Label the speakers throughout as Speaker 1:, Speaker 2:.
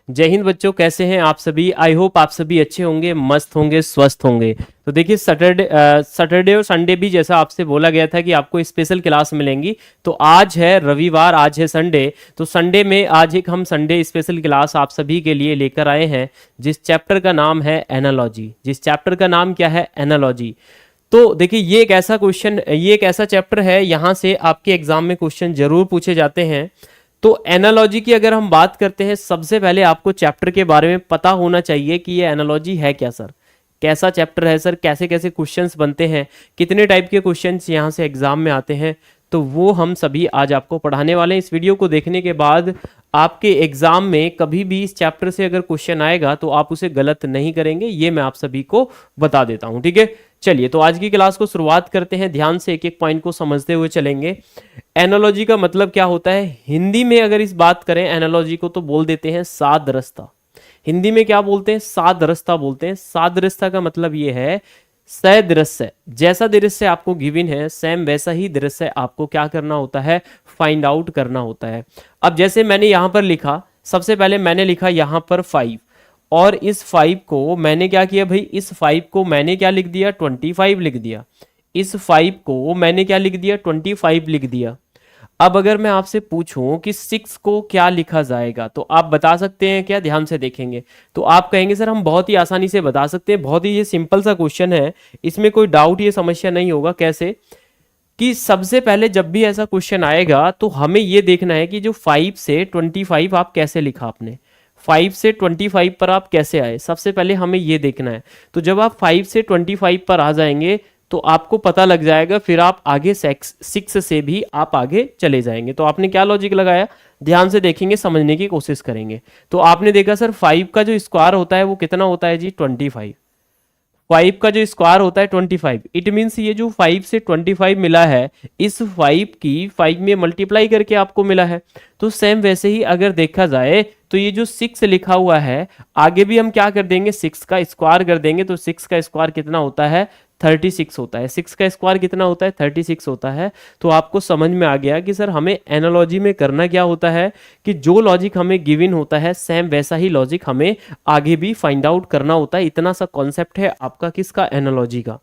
Speaker 1: जय हिंद बच्चों, कैसे हैं आप सभी। आई होप आप सभी अच्छे होंगे, मस्त होंगे, स्वस्थ होंगे। तो देखिए सैटरडे और संडे भी जैसा आपसे बोला गया था कि आपको स्पेशल क्लास मिलेंगी। तो आज है रविवार, आज है संडे। तो संडे में आज एक हम संडे स्पेशल क्लास आप सभी के लिए लेकर आए हैं, जिस चैप्टर का नाम है एनालॉजी। जिस चैप्टर का नाम क्या है? एनालॉजी। तो देखिए ये एक ऐसा चैप्टर है, यहाँ से आपके एग्जाम में क्वेश्चन जरूर पूछे जाते हैं। तो एनालॉजी की अगर हम बात करते हैं, सबसे पहले आपको चैप्टर के बारे में पता होना चाहिए कि ये एनालॉजी है क्या सर, कैसा चैप्टर है सर, कैसे कैसे क्वेश्चंस बनते हैं, कितने टाइप के क्वेश्चंस यहाँ से एग्जाम में आते हैं। तो वो हम सभी आज आपको पढ़ाने वाले हैं। इस वीडियो को देखने के बाद आपके एग्जाम में कभी भी इस चैप्टर से अगर क्वेश्चन आएगा तो आप उसे गलत नहीं करेंगे, ये मैं आप सभी को बता देता हूं। ठीक है, चलिए तो आज की क्लास को शुरुआत करते हैं। ध्यान से एक एक पॉइंट को समझते हुए चलेंगे। एनालॉजी का मतलब क्या होता है? हिंदी में अगर इस बात करें एनालॉजी को तो बोल देते हैं सादृश्यता। हिंदी में क्या बोलते हैं? सादृश्यता बोलते हैं। सादृश्यता का मतलब ये है सदृश्य, जैसा दृश्य आपको गिवन है सेम वैसा ही दृश्य आपको क्या करना होता है? फाइंड आउट करना होता है। अब जैसे मैंने यहां पर लिखा, सबसे पहले मैंने लिखा यहां पर 5, और इस 5 को मैंने क्या किया भाई? इस 5 को मैंने क्या लिख दिया? 25 लिख दिया। इस 5 को मैंने क्या लिख दिया? 25 लिख दिया। अब अगर मैं आपसे पूछूं कि 6 को क्या लिखा जाएगा तो आप बता सकते हैं क्या? ध्यान से देखेंगे तो आप कहेंगे सर हम बहुत ही आसानी से बता सकते हैं, बहुत ही ये सिंपल सा क्वेश्चन है, इसमें कोई डाउट ये समस्या नहीं होगा। कैसे? कि सबसे पहले जब भी ऐसा क्वेश्चन आएगा तो हमें ये देखना है कि जो 5 से 25 आप कैसे लिखा आपने, 5 से 25 पर आप कैसे आए, सबसे पहले हमें ये देखना है। तो जब आप 5 से 25 पर आ जाएंगे तो आपको पता लग जाएगा, फिर आप आगे 6 से भी आप आगे चले जाएंगे। तो आपने क्या लॉजिक लगाया? ध्यान से देखेंगे, समझने की कोशिश करेंगे। तो आपने देखा सर 5 का जो स्क्वायर होता है वो कितना होता है जी? 25। 5 का जो स्क्वायर होता है 25। इट मीन्स ये जो 5 से 25 मिला है, इस 5 की 5 में मल्टीप्लाई करके आपको मिला है। तो सेम वैसे ही अगर देखा जाए तो ये जो 6 लिखा हुआ है, आगे भी हम क्या कर देंगे? 6 का स्क्वायर कर देंगे। तो 6 का स्क्वायर कितना होता है? 36 होता है। 6 का स्क्वायर कितना होता है? 36 होता है। तो आपको समझ में आ गया कि सर हमें एनालॉजी में करना क्या होता है कि जो लॉजिक हमें गिवन होता है सेम वैसा ही लॉजिक हमें आगे भी फाइंड आउट करना होता है। इतना सा कॉन्सेप्ट है आपका किसका? एनालॉजी का।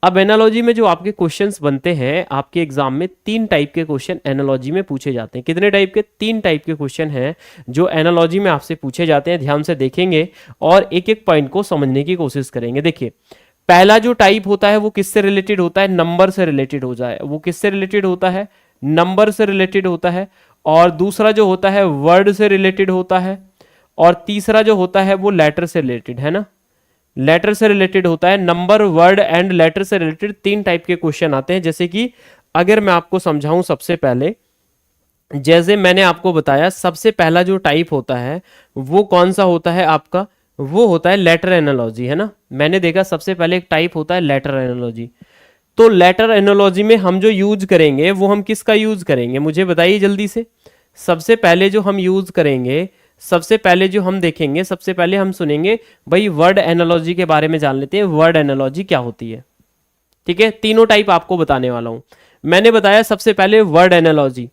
Speaker 1: अब एनालॉजी में जो आपके क्वेश्चंस बनते हैं आपके एग्जाम में, 3 टाइप के क्वेश्चन एनालॉजी में पूछे जाते हैं। कितने टाइप के? 3 टाइप के क्वेश्चन हैं जो एनालॉजी में आपसे पूछे जाते हैं। ध्यान से देखेंगे और एक एक पॉइंट को समझने की कोशिश करेंगे। देखिए, पहला जो टाइप होता है वो किससे रिलेटेड होता है? नंबर से रिलेटेड हो जाए। वो किससे रिलेटेड होता है? नंबर से रिलेटेड होता है। और दूसरा जो होता है वर्ड से रिलेटेड होता है। और तीसरा जो होता है वो लेटर से रिलेटेड है ना, लेटर से रिलेटेड होता है। नंबर, वर्ड एंड लेटर से रिलेटेड 3 टाइप के क्वेश्चन आते हैं। जैसे कि अगर मैं आपको समझाऊं, सबसे पहले जैसे मैंने आपको बताया, सबसे पहला जो टाइप होता है वो कौन सा होता है आपका? वो होता है लेटर एनालॉजी, है ना। मैंने देखा सबसे पहले एक टाइप होता है लेटर एनालॉजी। तो लेटर एनालॉजी में हम जो यूज करेंगे वो हम किसका यूज करेंगे? मुझे बताइए जल्दी से। सबसे पहले जो हम यूज करेंगे, सबसे पहले जो हम देखेंगे, सबसे पहले हम सुनेंगे भाई वर्ड एनालॉजी के बारे में जान लेते हैं। वर्ड एनालॉजी क्या होती है? ठीक है, तीनों टाइप आपको बताने वाला हूं। मैंने बताया सबसे पहले वर्ड एनालॉजी।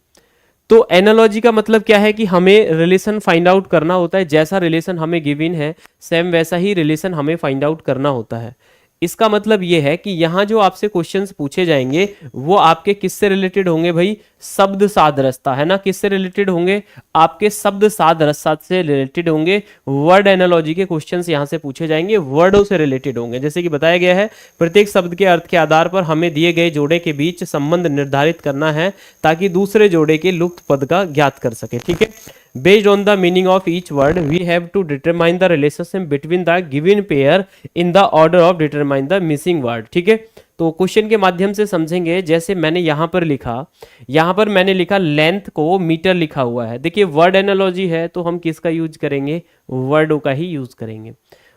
Speaker 1: तो एनालॉजी का मतलब क्या है कि हमें रिलेशन फाइंड आउट करना होता है। जैसा रिलेशन हमें गिवन है सेम वैसा ही रिलेशन हमें फाइंड आउट करना होता है। इसका मतलब यह है कि यहां जो आपसे क्वेश्चंस पूछे जाएंगे वो आपके किससे रिलेटेड होंगे भाई? शब्द सादृश्यता, है ना। किससे रिलेटेड होंगे? आपके शब्द सादृश्यता से रिलेटेड होंगे। वर्ड एनालॉजी के क्वेश्चंस यहां से पूछे जाएंगे, वर्डों से रिलेटेड होंगे। जैसे कि बताया गया है, प्रत्येक शब्द के अर्थ के आधार पर हमें दिए गए जोड़े के बीच संबंध निर्धारित करना है ताकि दूसरे जोड़े के लुप्त पद का ज्ञात कर सके। ठीक है, based on the meaning of each word we have to determine the relationship between the given pair in the order of determine the missing word। ठीक है, तो क्वेश्चन के माध्यम से समझेंगे। जैसे मैंने यहां पर लिखा, यहां पर मैंने लिखा लेंथ को मीटर लिखा हुआ है। देखिए वर्ड एनालॉजी है तो हम किसका यूज करेंगे? वर्डों का ही यूज करेंगे।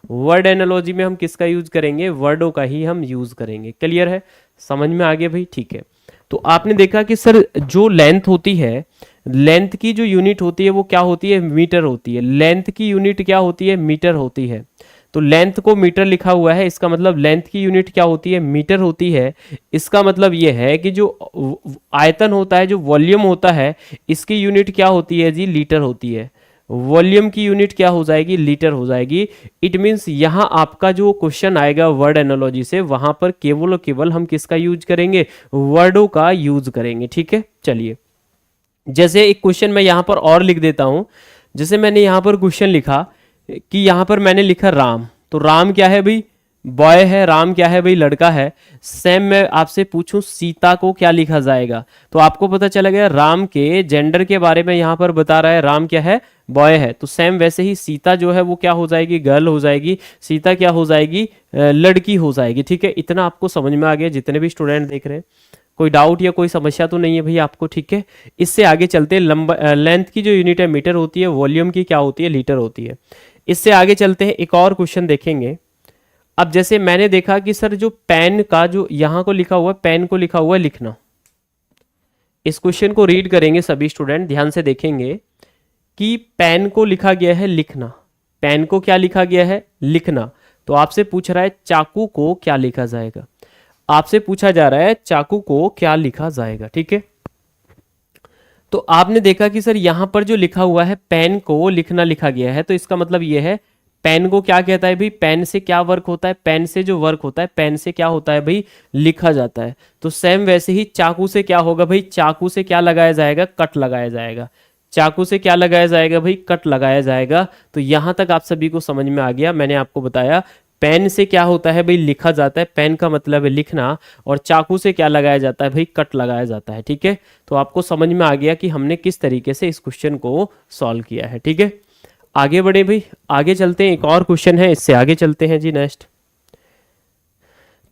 Speaker 1: वर्ड एनालॉजी में हम किसका यूज करेंगे? वर्डों का ही हम यूज करेंगे। क्लियर है, समझ में आ गया भाई? ठीक है, तो आपने देखा कि सर जो लेंथ होती है, लेंथ की जो यूनिट होती है वो क्या होती है? मीटर होती है। लेंथ की यूनिट क्या होती है? मीटर होती है। तो लेंथ को मीटर लिखा हुआ है, इसका मतलब लेंथ की यूनिट क्या होती है? मीटर होती है। इसका मतलब ये है कि जो आयतन होता है, जो वॉल्यूम होता है, इसकी यूनिट क्या होती है जी? लीटर होती है। वॉल्यूम की यूनिट क्या हो जाएगी, लीटर हो जाएगी। इट मीन्स यहां आपका जो क्वेश्चन आएगा वर्ड एनालॉजी से, वहां पर केवल और केवल हम किसका यूज करेंगे, वर्डों का यूज करेंगे। ठीक है, चलिए जैसे एक क्वेश्चन मैं यहां पर और लिख देता हूं। जैसे मैंने यहां पर क्वेश्चन लिखा कि यहां पर मैंने लिखा राम, तो राम क्या है भाई, बॉय है। राम क्या है भाई, लड़का है। सेम मैं आपसे पूछूं सीता को क्या लिखा जाएगा, तो आपको पता चला गया राम के जेंडर के बारे में यहां पर बता रहा है, राम क्या है, बॉय है। तो सेम वैसे ही सीता जो है वो क्या हो जाएगी, गर्ल हो जाएगी। सीता क्या हो जाएगी, लड़की हो जाएगी। ठीक है, इतना आपको समझ में आ गया जितने भी स्टूडेंट देख रहे हैं, कोई डाउट या कोई समस्या तो नहीं है भाई आपको। ठीक है, इससे आगे चलते हैं। लंबा लेंथ की जो यूनिट है मीटर होती है, वॉल्यूम की क्या होती है, लीटर होती है। इससे आगे चलते हैं, एक और क्वेश्चन देखेंगे। अब जैसे मैंने देखा कि सर जो पेन का जो यहां को लिखा हुआ है, पेन को लिखा हुआ है लिखना। इस क्वेश्चन को रीड करेंगे सभी स्टूडेंट, ध्यान से देखेंगे कि पेन को लिखा गया है लिखना। पेन को क्या लिखा गया है, लिखना। तो आपसे पूछ रहा है चाकू को क्या लिखा जाएगा, आपसे पूछा जा रहा है चाकू को क्या लिखा जाएगा। ठीक है, तो आपने देखा कि सर यहां पर जो लिखा हुआ है पेन को लिखना लिखा गया है, तो इसका मतलब यह है पेन को क्या कहता है भाई, पेन से क्या वर्क होता है, पेन से जो वर्क होता है, पेन से क्या होता है भाई, लिखा जाता है। तो सेम वैसे ही चाकू से क्या होगा भाई, चाकू से क्या लगाया जाएगा, कट लगाया जाएगा। चाकू से क्या लगाया जाएगा भाई, कट लगाया जाएगा। तो यहां तक आप सभी को समझ में आ गया। मैंने आपको बताया पेन से क्या होता है भाई, लिखा जाता है, पेन का मतलब है लिखना, और चाकू से क्या लगाया जाता है भाई, कट लगाया जाता है। ठीक है, तो आपको समझ में आ गया कि हमने किस तरीके से इस क्वेश्चन को सॉल्व किया है। ठीक है, आगे बढ़े भाई, आगे चलते हैं। एक और क्वेश्चन है, इससे आगे चलते हैं जी नेक्स्ट।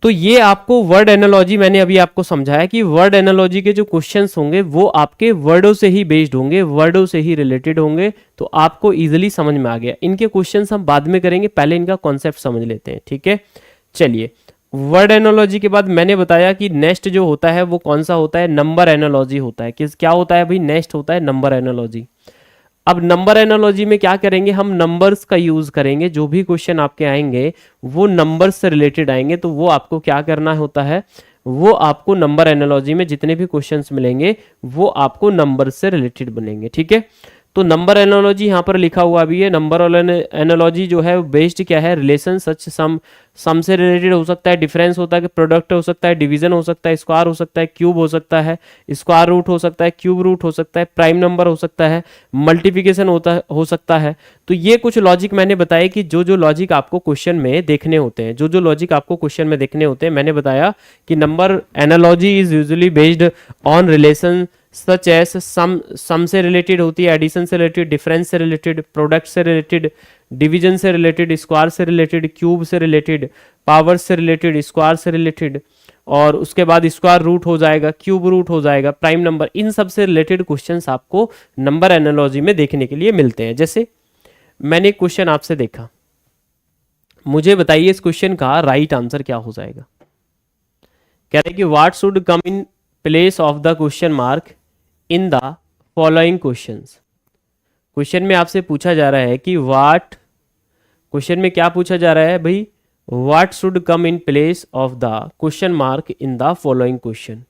Speaker 1: तो ये आपको वर्ड एनालॉजी मैंने अभी आपको समझाया कि वर्ड एनालॉजी के जो क्वेश्चंस होंगे वो आपके वर्डों से ही बेस्ड होंगे, वर्डों से ही रिलेटेड होंगे। तो आपको इजीली समझ में आ गया। इनके क्वेश्चंस हम बाद में करेंगे, पहले इनका कॉन्सेप्ट समझ लेते हैं। ठीक है, चलिए वर्ड एनालॉजी के बाद मैंने बताया कि नेक्स्ट जो होता है वो कौन सा होता है, नंबर एनालॉजी होता है। किस क्या होता है भाई, नेक्स्ट होता है नंबर एनालॉजी। अब नंबर एनालॉजी में क्या करेंगे, हम नंबर्स का यूज करेंगे। जो भी क्वेश्चन आपके आएंगे वो नंबर्स से रिलेटेड आएंगे, तो वो आपको क्या करना होता है, वो आपको नंबर एनालॉजी में जितने भी क्वेश्चंस मिलेंगे वो आपको नंबर से रिलेटेड बनेंगे। ठीक है, तो नंबर एनालॉजी यहाँ पर लिखा हुआ भी है। नंबर एनालॉजी जो है बेस्ड क्या है, रिलेशन सच सम से रिलेटेड हो सकता है, डिफरेंस होता है, प्रोडक्ट हो सकता है, डिवीजन हो सकता है, स्क्वायर हो सकता है, क्यूब हो सकता है, स्क्वायर रूट हो सकता है, क्यूब रूट हो सकता है, प्राइम नंबर हो सकता है, मल्टीप्लिकेशन हो सकता है। तो ये कुछ लॉजिक मैंने बताया कि जो जो लॉजिक आपको क्वेश्चन में देखने होते हैं, जो जो लॉजिक आपको क्वेश्चन में देखने होते हैं। मैंने बताया कि number analogy is usually based on relation such as sum से रिलेटेड होती है, एडिशन से रिलेटेड, डिफरेंस से रिलेटेड, प्रोडक्ट से रिलेटेड, डिवीजन से रिलेटेड, स्क्वायर से रिलेटेड, क्यूब से रिलेटेड, पावर से रिलेटेड, स्क्वायर से रिलेटेड, और उसके बाद स्क्वायर रूट हो जाएगा, क्यूब रूट हो जाएगा, प्राइम नंबर, इन सब से रिलेटेड क्वेश्चंस आपको नंबर एनालॉजी में देखने के लिए मिलते हैं। जैसे मैंने एक क्वेश्चन आपसे देखा, मुझे बताइए इस क्वेश्चन का राइट आंसर क्या हो जाएगा। कह रहे कि what should come in place of the question mark in the following questions. Question में आपसे पूछा जा रहा है कि व्हाट, क्वेश्चन में क्या पूछा जा रहा है भाई, what should come in place of the question mark in the following question.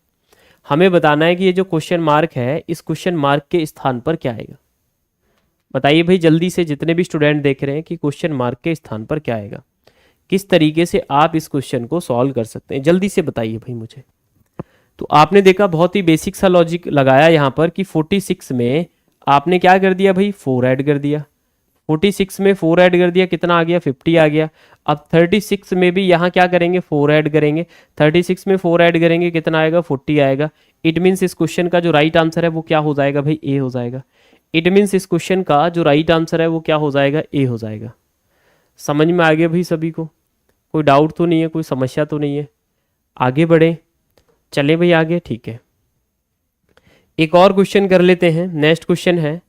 Speaker 1: हमें बताना है कि ये जो क्वेश्चन मार्क है इस क्वेश्चन मार्क के स्थान पर क्या आएगा। बताइए भाई जल्दी से, जितने भी स्टूडेंट देख रहे हैं कि क्वेश्चन मार्क के स्थान पर क्या आएगा, किस तरीके से आप इस क्वेश्चन को सॉल्व कर सकते हैं, जल्दी से बताइए भाई मुझे। तो आपने देखा बहुत ही बेसिक सा लॉजिक लगाया यहाँ पर कि 46 में आपने क्या कर दिया भाई, 4 ऐड कर दिया। 46 में 4 ऐड कर दिया, कितना आ गया, 50 आ गया। अब 36 में भी यहाँ क्या करेंगे, 4 ऐड करेंगे। 36 में 4 ऐड करेंगे, कितना आएगा, 40 आएगा। इट मीन्स इस क्वेश्चन का जो राइट आंसर है वो क्या हो जाएगा भाई, ए हो जाएगा। इट मीन्स इस क्वेश्चन का जो राइट आंसर है वो क्या हो जाएगा, ए हो जाएगा। समझ में आ गया भाई सभी को, कोई डाउट तो नहीं है, कोई समस्या तो नहीं है। आगे बढ़े, चले भाई आगे। ठीक है, एक और क्वेश्चन कर लेते हैं। नेक्स्ट क्वेश्चन है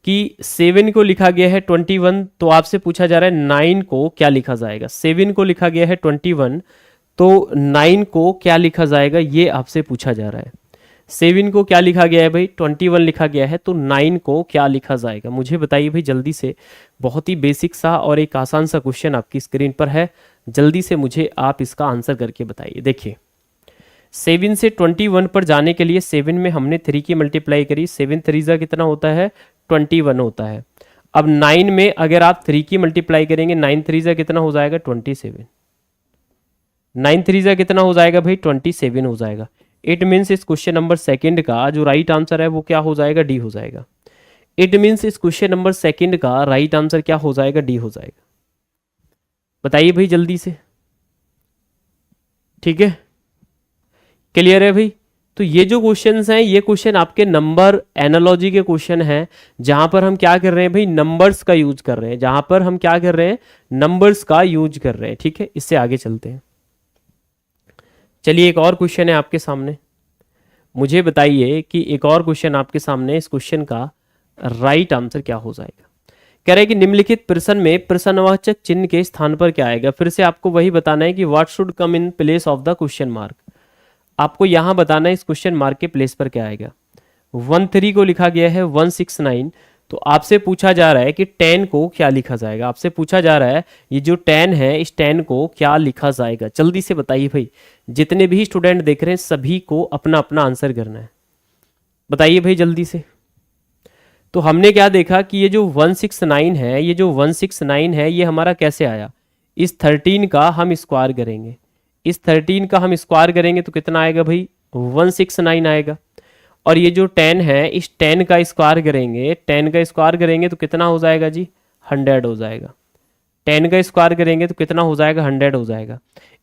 Speaker 1: कि 7 को लिखा गया है 21, तो आपसे पूछा जा रहा है 9 को क्या लिखा जाएगा। 7 को लिखा गया है 21, तो 9 को क्या लिखा जाएगा, ये आपसे पूछा जा रहा है। 7 को क्या लिखा गया है भाई, 21 लिखा गया है, तो 9 को क्या लिखा जाएगा, मुझे बताइए भाई जल्दी से। बहुत ही बेसिक सा और एक आसान सा क्वेश्चन आपकी स्क्रीन पर है, जल्दी से मुझे आप इसका आंसर करके बताइए। देखिए 7 से 21 पर जाने के लिए 7 में हमने 3 की मल्टीप्लाई करी, 7 3 जा कितना होता है 21 होता है। अब 9 में अगर आप 3 की मल्टीप्लाई करेंगे, 9 3 से कितना हो जाएगा 27, 9 3 से कितना हो जाएगा भाई 27 हो जाएगा। इट मीन्स इस क्वेश्चन नंबर सेकंड का जो राइट आंसर है वो क्या हो जाएगा, डी हो जाएगा। इट मीन्स इस क्वेश्चन नंबर सेकंड का राइट आंसर क्या हो जाएगा, डी हो जाएगा। बताइए भाई जल्दी से, ठीक है, क्लियर है भाई। तो ये जो क्वेश्चंस हैं ये क्वेश्चन आपके नंबर एनालॉजी के क्वेश्चन हैं, जहां पर हम क्या कर रहे हैं भाई, नंबर्स का यूज कर रहे हैं, जहां पर हम क्या कर रहे हैं, नंबर्स का यूज कर रहे हैं, ठीक है। इससे आगे चलते हैं। चलिए एक और क्वेश्चन है आपके सामने, मुझे बताइए कि एक और क्वेश्चन आपके सामने, इस क्वेश्चन का राइट आंसर क्या हो जाएगा। कह रहे हैं कि निम्नलिखित प्रश्न में प्रश्नवाचक चिन्ह के स्थान पर क्या आएगा। फिर से आपको वही बताना है कि what should come in place of the question mark. आपको यहां बताना है इस क्वेश्चन मार्क के प्लेस पर क्या आएगा। 13 को लिखा गया है 169, तो आपसे पूछा जा रहा है कि 10 को क्या लिखा जाएगा। आपसे पूछा जा रहा है ये जो 10 है, इस 10 को क्या लिखा जाएगा। जल्दी से बताइए भाई, जितने भी स्टूडेंट देख रहे हैं सभी को अपना अपना आंसर करना है। बताइए भाई जल्दी से। तो हमने क्या देखा कि ये जो 169 है, ये जो 169 है ये हमारा कैसे आया, इस 13 का हम स्क्वायर करेंगे, इस 13 का हम स्क्वायर करेंगे तो कितना आएगा भाई 169 आएगा। और ये जो 10 है, इस 10 का स्क्वायर करेंगे, 10 का स्क्वायर करेंगे तो कितना हो जाएगा जी 100 हो जाएगा। 10 का स्क्वायर करेंगे तो कितना हो जाएगा 100 हो जाएगा।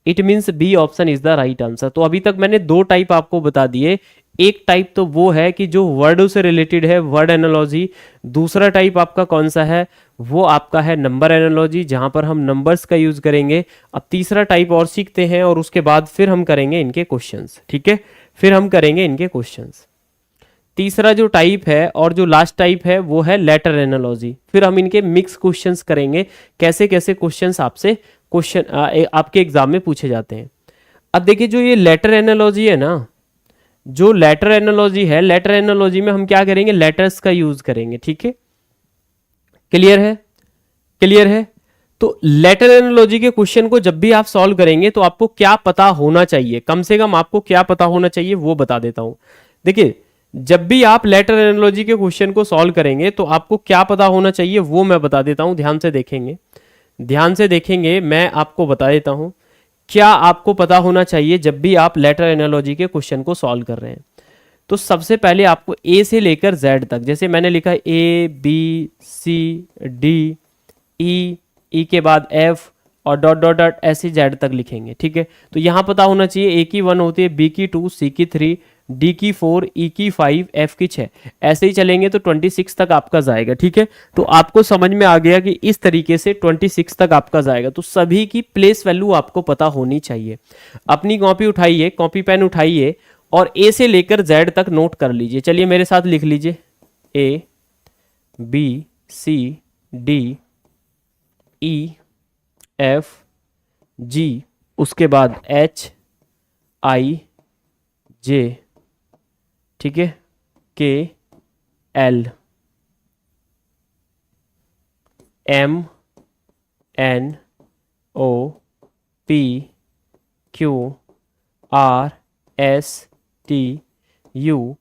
Speaker 1: It means B option is the right answer. तो अभी तक मैंने दो टाइप आपको बता दिए। एक टाइप तो वो है कि जो वर्डों से रिलेटेड है, वर्ड एनालॉजी। दूसरा टाइप आपका कौन सा है, वो आपका है नंबर एनालॉजी, जहां पर हम नंबर्स का यूज करेंगे। अब तीसरा टाइप और सीखते हैं और उसके बाद फिर हम करेंगे इनके क्वेश्चंस, ठीक है, फिर हम करेंगे इनके क्वेश्चंस। तीसरा जो टाइप है और जो लास्ट टाइप है वो है लेटर एनालॉजी। फिर हम इनके मिक्स क्वेश्चंस करेंगे, कैसे कैसे क्वेश्चंस आपसे क्वेश्चन आपके एग्जाम में पूछे जाते हैं। अब देखिए जो ये लेटर एनालॉजी है ना, जो लेटर एनालॉजी है, लेटर एनालॉजी में हम क्या करेंगे, लेटर्स का यूज करेंगे, ठीक है, क्लियर है, क्लियर है। तो लेटर एनालॉजी के क्वेश्चन को जब भी आप सॉल्व करेंगे तो आपको क्या पता होना चाहिए, कम से कम आपको क्या पता होना चाहिए वो बता देता हूं। देखिए जब भी आप लेटर एनालॉजी के क्वेश्चन को सॉल्व करेंगे तो आपको क्या पता होना चाहिए वो मैं बता देता हूं। ध्यान से देखेंगे, ध्यान से देखेंगे, मैं आपको बता देता हूं क्या आपको पता होना चाहिए जब भी आप लेटर एनालॉजी के क्वेश्चन को सॉल्व कर रहे हैं। तो सबसे पहले आपको ए से लेकर जेड तक, जैसे मैंने लिखा ए बी सी डी ई के बाद एफ और डॉट डॉट डॉट ऐसे जेड तक लिखेंगे, ठीक है। तो यहां पता होना चाहिए ए की 1 होती है, बी की 2, सी की 3, डी की 4, ई की 5, एफ की 6, ऐसे ही चलेंगे तो 26 तक आपका जाएगा, ठीक है। तो आपको समझ में आ गया कि इस तरीके से 26 तक आपका जाएगा। तो सभी की प्लेस वैल्यू आपको पता होनी चाहिए। अपनी कॉपी उठाइए, कॉपी पेन उठाइए और ए से लेकर जेड तक नोट कर लीजिए। चलिए मेरे साथ लिख लीजिए, A B C D E F G, उसके बाद एच आई जे, ठीक है, K L M N O P Q R S T U,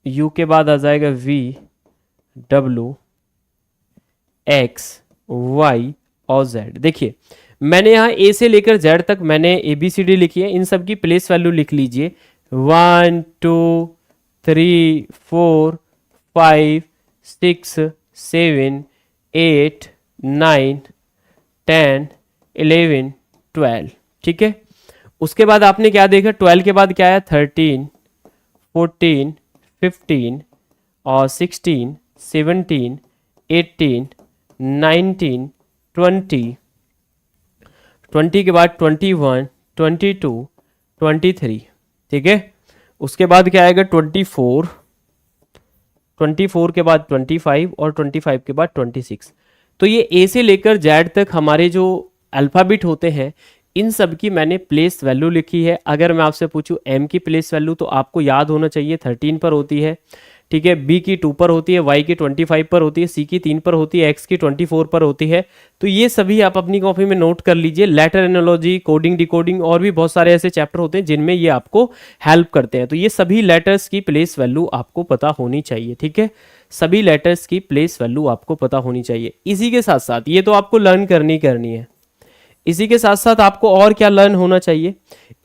Speaker 1: U के बाद आ जाएगा वी डब्ल्यू एक्स वाई और जेड। देखिए मैंने यहाँ ए से लेकर जेड तक मैंने ए बी सी डी लिखी है, इन सब की प्लेस वैल्यू लिख लीजिए। 1 2 3 4 5 6 7 8 9 10 11 12, ठीक है। उसके बाद आपने क्या देखा, 12 के बाद क्या आया, 13 14 15 और 16 17 18 19 20, 20 के बाद 21 22 23, ठीक है। उसके बाद क्या आएगा 24, 24 के बाद 25 और 25 के बाद 26। तो ये ए से लेकर जेड तक हमारे जो अल्फ़ाबेट होते हैं इन सब की मैंने प्लेस वैल्यू लिखी है। अगर मैं आपसे पूछूं एम की प्लेस वैल्यू तो आपको याद होना चाहिए 13 पर होती है, ठीक है, बी की 2 पर होती है, वाई की 25 पर होती है, सी की 3 पर होती है, एक्स की 24 पर होती है। तो ये सभी आप अपनी कॉपी में नोट कर लीजिए। लेटर एनालॉजी, कोडिंग, डिकोडिंग और भी बहुत सारे ऐसे चैप्टर होते हैं जिनमें ये आपको हेल्प करते हैं। तो ये सभी लेटर्स की प्लेस वैल्यू आपको पता होनी चाहिए। ठीक है, सभी लेटर्स की प्लेस वैल्यू आपको पता होनी चाहिए। इसी के साथ साथ ये तो आपको लर्न करनी है। इसी के साथ साथ आपको और क्या लर्न होना चाहिए?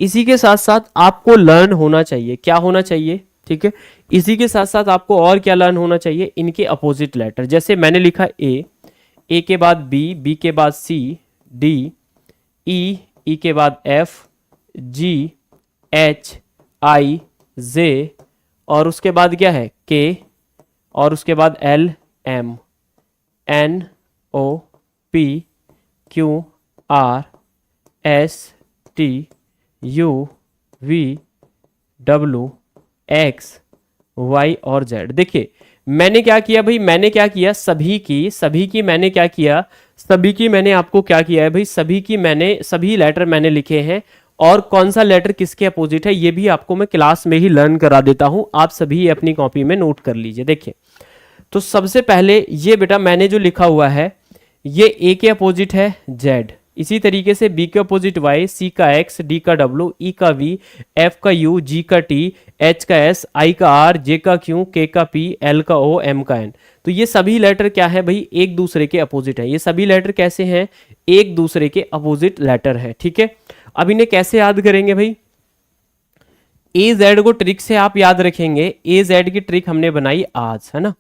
Speaker 1: इसी के साथ साथ आपको लर्न होना चाहिए, क्या होना चाहिए? ठीक है, इसी के साथ साथ आपको और क्या लर्न होना चाहिए? इनके अपोजिट लेटर। जैसे मैंने लिखा ए के बाद बी के बाद सी, डी, ई के बाद एफ, जी, एच, आई, जे, और उसके बाद क्या है? के, और उसके बाद L, M, N, O, P, Q, R, S, T, U, V, W, X, Y और जेड। देखिए मैंने क्या किया भाई, मैंने क्या किया, सभी की मैंने क्या किया, सभी की मैंने आपको क्या किया है भाई, सभी लेटर मैंने लिखे हैं। और कौन सा लेटर किसके अपोजिट है ये भी आपको मैं क्लास में ही लर्न करा देता हूं। आप सभी अपनी कॉपी में नोट कर लीजिए। देखिए तो सबसे पहले ये बेटा मैंने जो लिखा हुआ है ये ए के अपोजिट है जेड, इसी तरीके से बी के अपोजिट वाई, सी का एक्स, डी का डब्ल्यू, ई का वी, एफ का यू, जी का टी, एच का एस, आई का आर, जे का क्यू, के का पी, एल का ओ, एम का एन। तो ये सभी लेटर क्या है भाई, एक दूसरे के अपोजिट है। ये सभी लेटर कैसे हैं? एक दूसरे के अपोजिट लेटर है। ठीक है, अब इन्हें कैसे याद करेंगे भाई? ए जेड को ट्रिक से आप याद रखेंगे। ए जेड की ट्रिक हमने बनाई आज, है ना।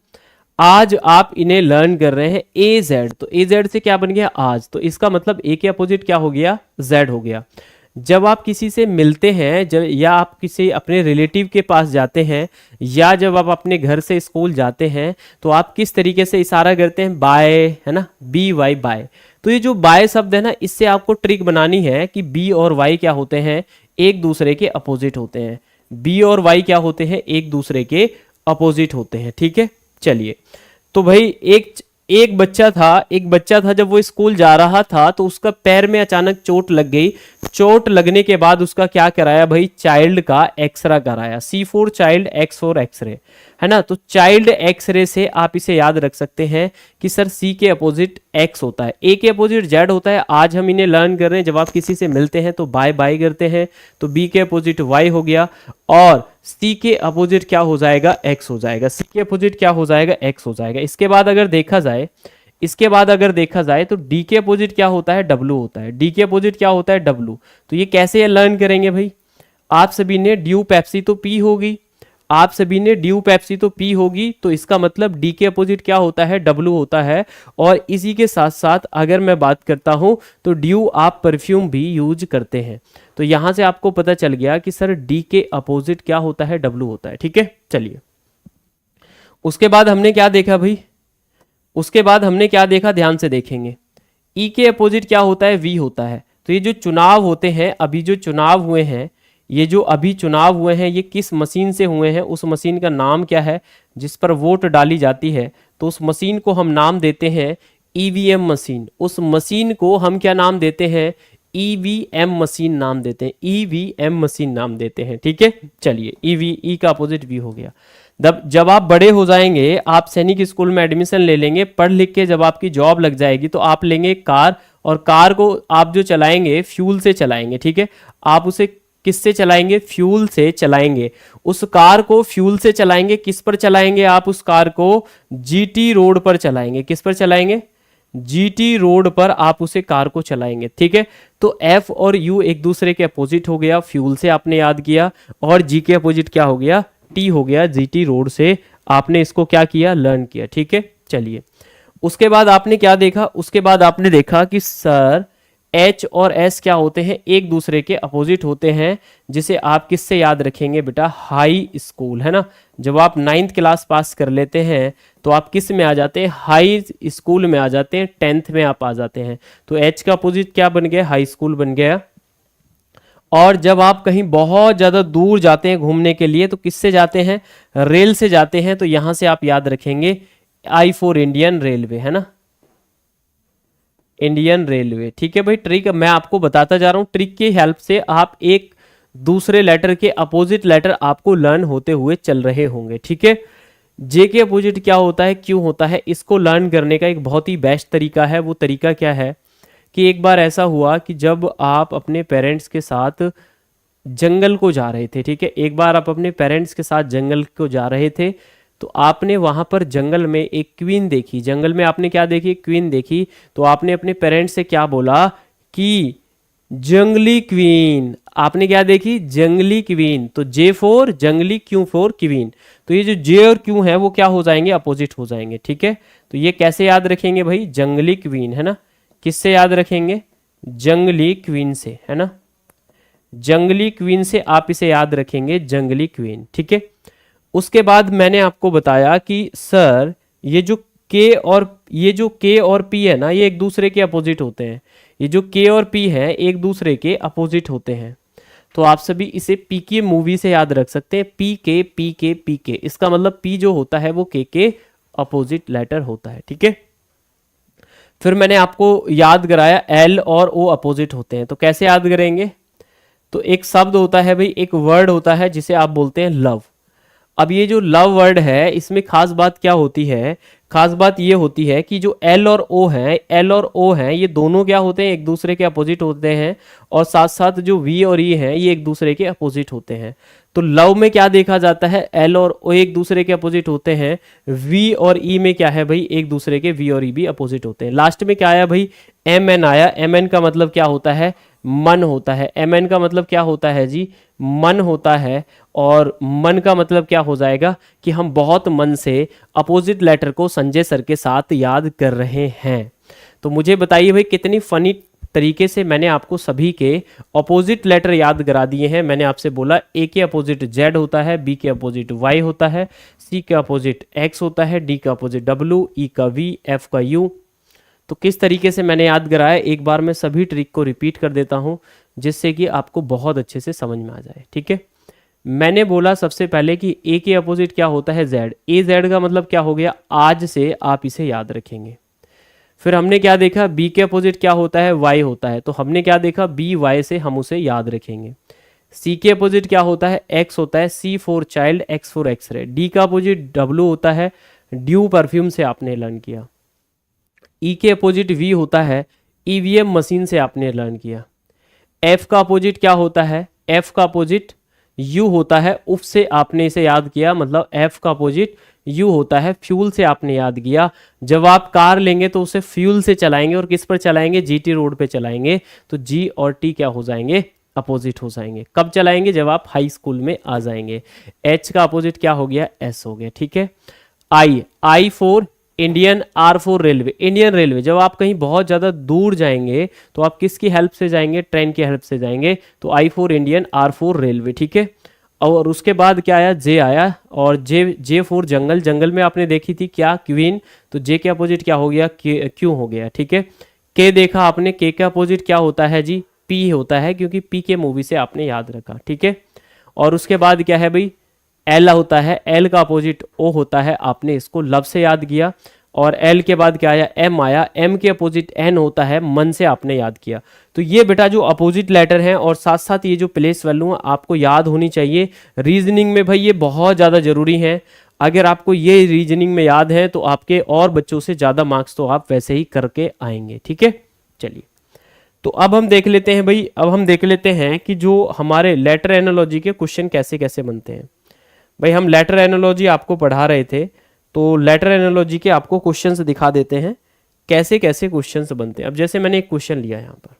Speaker 1: आज आप इन्हें लर्न कर रहे हैं ए जेड, तो ए जेड से क्या बन गया? आज। तो इसका मतलब ए के अपोजिट क्या हो गया? जेड हो गया। जब आप किसी से मिलते हैं, जब या आप किसी अपने रिलेटिव के पास जाते हैं, या जब आप अपने घर से स्कूल जाते हैं, तो आप किस तरीके से इशारा करते हैं? बाय, है ना, बी वाई बाय। तो ये जो बाय शब्द है ना, इससे आपको ट्रिक बनानी है कि बी और वाई क्या होते हैं? एक दूसरे के अपोजिट होते हैं। बी और वाई क्या होते हैं? एक दूसरे के अपोजिट होते हैं। ठीक है, चलिए। तो भाई एक बच्चा था जब वो स्कूल जा रहा था तो उसका पैर में अचानक चोट लग गई। चोट लगने के बाद उसका क्या कराया भाई? चाइल्ड का एक्सरे कराया। C for child, X for X-ray, है ना। तो चाइल्ड एक्सरे से आप इसे याद रख सकते हैं कि सर C के अपोजिट X होता है, A के अपोजिट Z होता है। आज हम इन्हें लर्न कर रहे हैं। जब आप किसी से मिलते हैं तो बाय बाय करते हैं, तो B के अपोजिट Y हो गया, और C के अपोजिट क्या हो जाएगा? X हो जाएगा। C के अपोजिट क्या हो जाएगा? X हो जाएगा। इसके बाद अगर देखा जाए तो D के अपोजिट क्या होता है? W होता है। D के अपोजिट क्या होता है? W। तो ये कैसे लर्न करेंगे भाई? आप सभी ने ड्यू पेप्सी तो पी होगी, तो इसका मतलब D के अपोजिट क्या होता है? W होता है। और इसी के साथ साथ अगर मैं बात करता हूं तो ड्यू आप परफ्यूम भी यूज करते हैं। तो यहां से आपको पता चल गया कि सर D के अपोजिट क्या होता है? W होता है। ठीक है, चलिए। उसके बाद हमने क्या देखा भाई? ध्यान से देखेंगे। E के अपोजिट क्या होता है? V होता है। तो ये जो चुनाव होते हैं, अभी जो चुनाव हुए हैं, ये किस मशीन से हुए हैं? उस मशीन का नाम क्या है जिस पर वोट डाली जाती है? तो उस मशीन को हम नाम देते हैं ईवीएम मशीन। उस मशीन को हम क्या नाम देते हैं? ईवीएम मशीन नाम देते हैं। ठीक है, चलिए। ई का अपोजिट वी हो गया। जब आप बड़े हो जाएंगे, आप सैनिक स्कूल में एडमिशन ले लेंगे, पढ़ लिख के जब आपकी जॉब लग जाएगी तो आप लेंगे कार, और कार को आप जो चलाएंगे फ्यूल से चलाएंगे। ठीक है, आप उसे किससे चलाएंगे? फ्यूल से चलाएंगे। उस कार को फ्यूल से चलाएंगे। किस पर चलाएंगे? आप उस कार को जीटी रोड पर चलाएंगे। किस पर चलाएंगे? जीटी रोड पर आप उसे कार को चलाएंगे। ठीक है, तो एफ और यू एक दूसरे के अपोजिट हो गया, फ्यूल से आपने याद किया, और जी के अपोजिट क्या हो गया? टी हो गया। जीटी रोड से आपने इसको क्या किया? लर्न किया। ठीक है, चलिए। उसके बाद आपने क्या देखा? उसके बाद आपने देखा कि सर एच और एस क्या होते हैं? एक दूसरे के अपोजिट होते हैं, जिसे आप किससे याद रखेंगे बेटा? हाई स्कूल, है ना। जब आप 9th क्लास पास कर लेते हैं तो आप किस में आ जाते हैं? हाई स्कूल में आ जाते हैं, 10th में आप आ जाते हैं। तो एच का अपोजिट क्या बन गया? हाई स्कूल बन गया। और जब आप कहीं बहुत ज़्यादा दूर जाते हैं घूमने के लिए तो किससे जाते हैं? रेल से जाते हैं। तो यहां से आप याद रखेंगे आई फॉर इंडियन रेलवे, है ना, इंडियन रेलवे। ठीक है भाई, ट्रिक मैं आपको बताता जा रहा हूं। ट्रिक की हेल्प से आप एक दूसरे लेटर के अपोजिट लेटर आपको लर्न होते हुए चल रहे होंगे। ठीक है, जे के अपोजिट क्या होता है, क्यों होता है, इसको लर्न करने का एक बहुत ही बेस्ट तरीका है। वो तरीका क्या है कि एक बार ऐसा हुआ कि जब आप अपने पेरेंट्स के साथ जंगल को जा रहे थे, ठीक है, एक बार आप अपने पेरेंट्स के साथ जंगल को जा रहे थे, तो आपने वहां पर जंगल में एक क्वीन देखी। जंगल में आपने क्या देखी, क्वीन देखी। तो आपने अपने पेरेंट्स से क्या बोला कि जंगली क्वीन। आपने क्या देखी, जंगली क्वीन। तो जे फोर जंगली, क्यू फोर क्वीन। तो ये जो जे और क्यू है वो क्या हो जाएंगे, अपोजिट हो जाएंगे, ठीक है। तो ये कैसे याद रखेंगे भाई, जंगली क्वीन, है ना। किससे याद रखेंगे, जंगली क्वीन से, है ना। जंगली क्वीन से आप इसे याद रखेंगे, जंगली क्वीन, ठीक है। उसके बाद मैंने आपको बताया कि सर ये जो के और पी है ना, ये एक दूसरे के अपोजिट होते हैं। ये जो के और पी है एक दूसरे के अपोजिट होते हैं। तो आप सभी इसे पी के मूवी से याद रख सकते हैं, पी के पी के पी के। इसका मतलब पी जो होता है वो के अपोजिट लेटर होता है, ठीक है। फिर मैंने आपको याद कराया एल और ओ अपोजिट होते हैं। तो कैसे याद करेंगे, तो एक शब्द होता है भाई, एक वर्ड होता है जिसे आप बोलते हैं लव। अब ये जो लव वर्ड है इसमें खास बात क्या होती है, खास बात ये होती है कि जो एल और ओ हैं, एल और ओ हैं, ये दोनों क्या होते हैं, एक दूसरे के अपोजिट होते हैं। और साथ साथ जो वी और ई हैं ये एक दूसरे के अपोजिट होते हैं। तो लव में क्या देखा जाता है, एल और ओ एक दूसरे के अपोजिट होते हैं। वी और ई में क्या है भाई, एक दूसरे के वी और ई भी अपोजिट होते हैं। लास्ट में क्या आया भाई, एम एन आया। एम एन का मतलब क्या होता है, मन होता है। एम एन का मतलब क्या होता है जी, मन होता है। और मन का मतलब क्या हो जाएगा कि हम बहुत मन से अपोजिट लेटर को संजय सर के साथ याद कर रहे हैं। तो मुझे बताइए भाई कितनी फनी तरीके से मैंने आपको सभी के अपोजिट लेटर याद करा दिए हैं। मैंने आपसे बोला ए के अपोजिट जेड होता है, बी के अपोजिट वाई होता है, सी के अपोजिट एक्स होता है, डी का अपोजिट डब्ल्यू, ई का वी, एफ का यू। तो किस तरीके से मैंने याद कराया, एक बार मैं सभी ट्रिक को रिपीट कर देता हूं जिससे कि आपको बहुत अच्छे से समझ में आ जाए, ठीक है। मैंने बोला सबसे पहले कि ए के अपोजिट क्या होता है, जेड। ए जेड का मतलब क्या हो गया, आज से आप इसे याद रखेंगे। फिर हमने क्या देखा, बी के अपोजिट क्या होता है, वाई होता है। तो हमने क्या देखा, बी वाई से हम उसे याद रखेंगे। सी के अपोजिट क्या होता है, एक्स होता है। C for child, X for X-ray. D का अपोजिट डब्ल्यू होता है, ड्यू परफ्यूम से आपने लर्न किया। ई के अपोजिट वी होता है, ईवीएम मशीन से आपने लर्न किया। एफ का अपोजिट क्या होता है, एफ का अपोजिट यू होता है, उफ से आपने इसे याद किया, मतलब एफ का अपोजिट यू होता है, फ्यूल से आपने याद किया। जब आप कार लेंगे तो उसे फ्यूल से चलाएंगे और किस पर चलाएंगे, जीटी रोड पे चलाएंगे। तो जी और टी क्या हो जाएंगे, अपोजिट हो जाएंगे। कब चलाएंगे, जब आप हाई स्कूल में आ जाएंगे। एच का अपोजिट क्या हो गया, एस हो गया, ठीक है। I, I for Indian, R for railway. Indian railway, जब आप कहीं बहुत ज़्यादा दूर जाएंगे तो आप किसकी हेल्प से जाएंगे, ट्रेन की हेल्प से जाएंगे। तो I for Indian, R for railway, ठीक है। और उसके बाद क्या आया, जे आया। और जे फोर जंगल। जंगल में आपने देखी थी क्या, क्वीन। तो जे के अपोजिट क्या हो गया, क्यों हो गया, ठीक है। के देखा आपने, के का अपोजिट क्या होता है जी, पी होता है, क्योंकि पी के मूवी से आपने याद रखा, ठीक है। और उसके बाद क्या है भाई, एल होता है। एल का अपोजिट ओ होता है, आपने इसको लव से याद किया। और एल के बाद क्या आया, एम आया। एम के अपोजिट एन होता है, मन से आपने याद किया। तो ये बेटा जो अपोजिट लेटर हैं और साथ साथ ये जो प्लेस वैल्यू है आपको याद होनी चाहिए। रीजनिंग में भाई ये बहुत ज़्यादा जरूरी है। अगर आपको ये रीजनिंग में याद है तो आपके और बच्चों से ज़्यादा मार्क्स तो आप वैसे ही करके आएंगे, ठीक है। चलिए, तो अब हम देख लेते हैं भाई, अब हम देख लेते हैं कि जो हमारे लेटर एनालॉजी के क्वेश्चन कैसे कैसे बनते हैं। भाई हम लेटर एनालॉजी आपको पढ़ा रहे थे, तो लेटर एनालॉजी के आपको क्वेश्चंस दिखा देते हैं कैसे कैसे क्वेश्चंस बनते हैं। अब जैसे मैंने एक क्वेश्चन लिया यहाँ पर,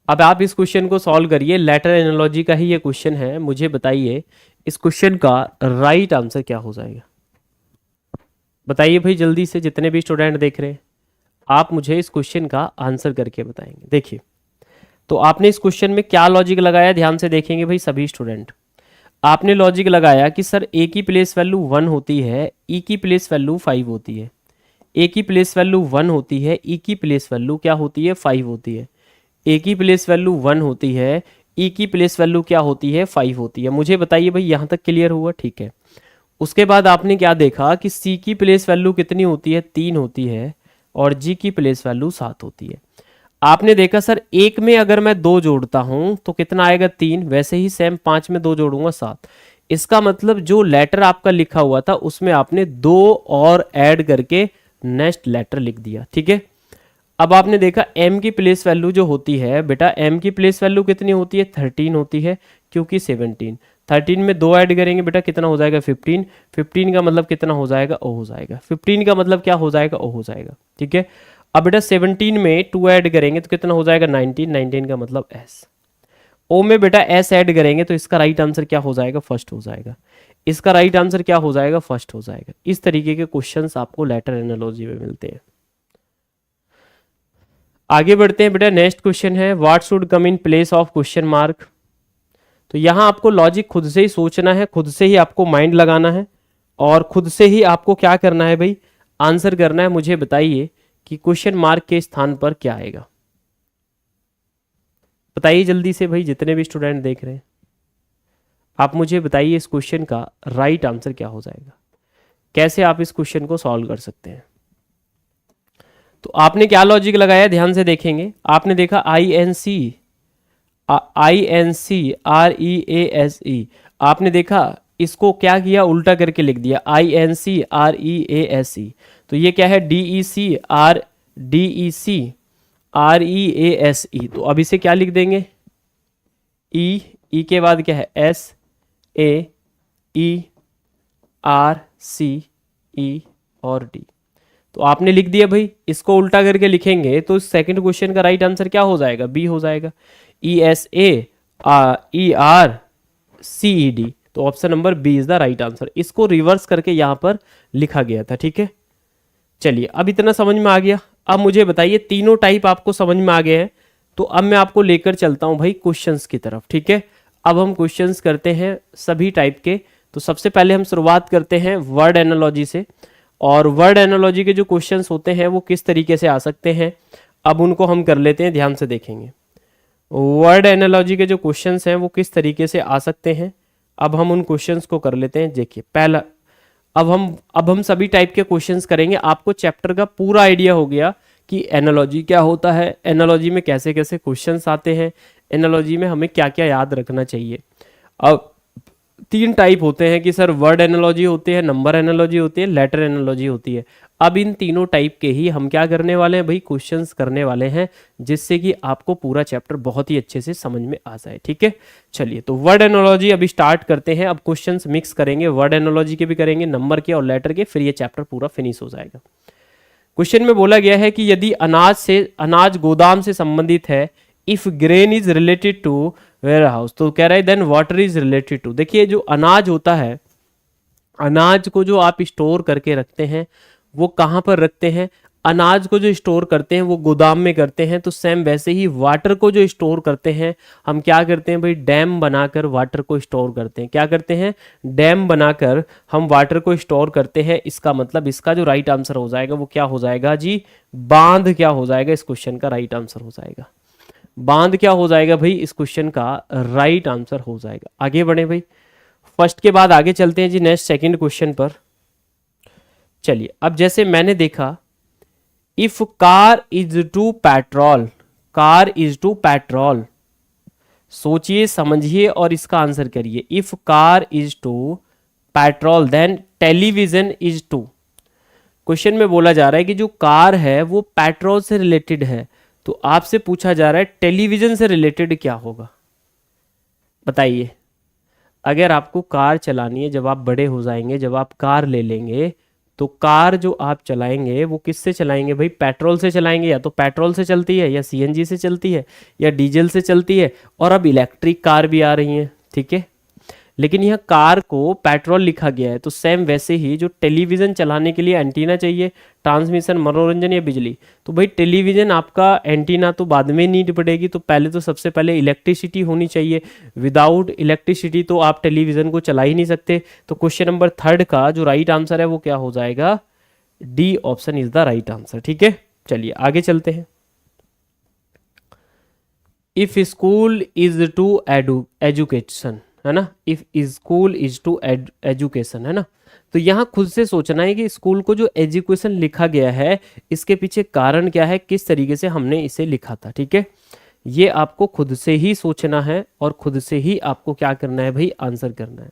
Speaker 1: अब आप इस क्वेश्चन को सॉल्व करिए। लेटर एनालॉजी का ही ये क्वेश्चन है। मुझे बताइए इस क्वेश्चन का राइट आंसर क्या हो जाएगा। बताइए भाई जल्दी से, जितने भी स्टूडेंट देख रहे हैं आप मुझे इस क्वेश्चन का आंसर करके बताएंगे। देखिए, तो आपने इस क्वेश्चन में क्या लॉजिक लगाया, ध्यान से देखेंगे भाई सभी स्टूडेंट। आपने लॉजिक लगाया कि सर ए की प्लेस वैल्यू 1 होती है, ई की प्लेस वैल्यू 5 होती है। ए की प्लेस वैल्यू 1 होती है, ई की प्लेस वैल्यू क्या होती है, 5 होती है। ए की प्लेस वैल्यू 1 होती है, ई की प्लेस वैल्यू क्या होती है, 5 होती है। मुझे बताइए भाई यहाँ तक क्लियर हुआ, ठीक है। उसके बाद आपने क्या देखा कि सी की प्लेस वैल्यू कितनी होती है, 3 होती है। और जी की प्लेस वैल्यू 7 होती है। आपने देखा सर एक में अगर मैं 2 जोड़ता हूं तो कितना आएगा, 3। वैसे ही सेम 5 में 2 जोड़ूंगा 7। इसका मतलब जो लेटर आपका लिखा हुआ था उसमें आपने 2 और ऐड करके नेक्स्ट लेटर लिख दिया, ठीक है। अब आपने देखा m की प्लेस वैल्यू जो होती है बेटा, m की प्लेस वैल्यू कितनी होती है, 13 होती है, क्योंकि 13 में 2 ऐड करेंगे बेटा कितना हो जाएगा, 15 का मतलब कितना हो जाएगा, o हो जाएगा। 15 का मतलब क्या हो जाएगा, o हो जाएगा, ठीक है। अब बेटा 17 में 2 ऐड करेंगे तो कितना हो जाएगा, 19 का मतलब s। o में बेटा s ऐड करेंगे तो इसका राइट आंसर क्या हो जाएगा, फर्स्ट हो जाएगा। इसका राइट आंसर क्या हो जाएगा, फर्स्ट हो जाएगा। इस तरीके के क्वेश्चंस आपको लेटर एनालॉजी में मिलते हैं। आगे बढ़ते हैं बेटा, नेक्स्ट क्वेश्चन है what should come in place of question mark. तो यहां आपको लॉजिक खुद से ही सोचना है, खुद से ही आपको माइंड लगाना है और खुद से ही आपको क्या करना है भाई, आंसर करना है। मुझे बताइए कि क्वेश्चन मार्क के स्थान पर क्या आएगा, बताइए जल्दी से भाई, जितने भी स्टूडेंट देख रहे हैं आप मुझे बताइए इस क्वेश्चन का राइट आंसर क्या हो जाएगा, कैसे आप इस क्वेश्चन को सॉल्व कर सकते हैं। तो आपने क्या लॉजिक लगाया, ध्यान से देखेंगे। आपने देखा INCREASE, आपने देखा इसको क्या किया, उल्टा करके लिख दिया INCREASE। तो ये क्या है, DECREASE। तो अब इसे क्या लिख देंगे, ई के बाद क्या है, SAERCE और D। तो आपने लिख दिया भाई, इसको उल्टा करके लिखेंगे तो सेकंड क्वेश्चन का राइट आंसर क्या हो जाएगा, बी हो जाएगा, ESAERCED। तो option number B is the right answer. इसको रिवर्स करके यहां पर लिखा गया था, ठीक है। चलिए अब इतना समझ में आ गया। अब मुझे बताइए, तीनों टाइप आपको समझ में आ गए हैं, तो अब मैं आपको लेकर चलता हूं भाई क्वेश्चंस की तरफ, ठीक है। अब हम क्वेश्चंस करते हैं सभी टाइप के। तो सबसे पहले हम शुरुआत करते हैं वर्ड एनालॉजी से, और वर्ड एनालॉजी के जो क्वेश्चंस होते हैं वो किस तरीके से आ सकते हैं, अब उनको हम कर लेते हैं, ध्यान से देखेंगे। वर्ड एनालॉजी के जो क्वेश्चंस हैं वो किस तरीके से आ सकते हैं, अब हम उन क्वेश्चंस को कर लेते हैं। देखिए पहला, अब हम सभी टाइप के क्वेश्चंस करेंगे। आपको चैप्टर का पूरा आइडिया हो गया कि एनालॉजी क्या होता है, एनालॉजी में कैसे कैसे क्वेश्चंस आते हैं, एनालॉजी में हमें क्या क्या याद रखना चाहिए। अब 3 टाइप होते हैं कि सर वर्ड एनालॉजी होती है, नंबर एनालॉजी होती है, लेटर एनालॉजी होती है। अब इन तीनों टाइप के ही हम क्या करने वाले हैं भाई, क्वेश्चंस करने वाले हैं, जिससे कि आपको पूरा चैप्टर बहुत ही अच्छे से समझ में आ जाए, ठीक है। चलिए तो वर्ड एनालॉजी अभी स्टार्ट करते हैं। अब क्वेश्चंस मिक्स करेंगे, वर्ड एनालॉजी के भी करेंगे, नंबर के और लेटर के, फिर ये चैप्टर पूरा फिनिश हो जाएगा। क्वेश्चन में बोला गया है कि यदि अनाज गोदाम से संबंधित है, if grain is related to warehouse, तो कह रहा है then water is related to. देखिए जो अनाज होता है, अनाज को जो आप स्टोर करके रखते हैं वो कहाँ पर रखते हैं, अनाज को जो स्टोर करते हैं वो गोदाम में करते हैं। तो सेम वैसे ही वाटर को जो स्टोर करते हैं हम क्या करते हैं भाई, डैम बनाकर वाटर को स्टोर करते हैं। क्या करते हैं, डैम बनाकर हम वाटर को स्टोर करते हैं। इसका मतलब इसका जो राइट आंसर हो जाएगा वो क्या हो जाएगा जी, बांध क्या हो जाएगा, इस क्वेश्चन का राइट आंसर हो जाएगा। बांध क्या हो जाएगा भाई, इस क्वेश्चन का राइट आंसर हो जाएगा। आगे बढ़े भाई, फर्स्ट के बाद आगे चलते हैं जी नेक्स्ट सेकंड क्वेश्चन पर। चलिए अब जैसे मैंने देखा, if car is to petrol, car is to petrol, सोचिए समझिए और इसका आंसर करिए। If car is to petrol then television is to. Question में बोला जा रहा है कि जो कार है वो पेट्रोल से रिलेटेड है, तो आपसे पूछा जा रहा है टेलीविजन से रिलेटेड क्या होगा, बताइए। अगर आपको कार चलानी है, जब आप बड़े हो जाएंगे, जब आप कार ले लेंगे, तो कार जो आप चलाएंगे वो किससे चलाएंगे भाई, पेट्रोल से चलाएंगे। या तो पेट्रोल से चलती है, या सीएनजी से चलती है, या डीजल से चलती है, और अब इलेक्ट्रिक कार भी आ रही हैं, ठीक है। लेकिन यह कार को पेट्रोल लिखा गया है, तो सेम वैसे ही जो टेलीविज़न चलाने के लिए एंटीना चाहिए, ट्रांसमिशन, मनोरंजन या बिजली, तो भाई टेलीविज़न आपका एंटीना तो बाद में नीड पड़ेगी, तो पहले तो सबसे पहले इलेक्ट्रिसिटी होनी चाहिए। विदाउट इलेक्ट्रिसिटी तो आप टेलीविज़न को चला ही नहीं सकते। तो क्वेश्चन नंबर 3 का जो राइट आंसर है वो क्या हो जाएगा, D option is the right answer, ठीक है। चलिए आगे चलते हैं। If school is to education, है ना, if school is to education, है ना। तो यहाँ खुद से सोचना है कि स्कूल को जो एजुकेशन लिखा गया है इसके पीछे कारण क्या है, किस तरीके से हमने इसे लिखा था, ठीक है। ये आपको खुद से ही सोचना है और खुद से ही आपको क्या करना है भाई, आंसर करना है।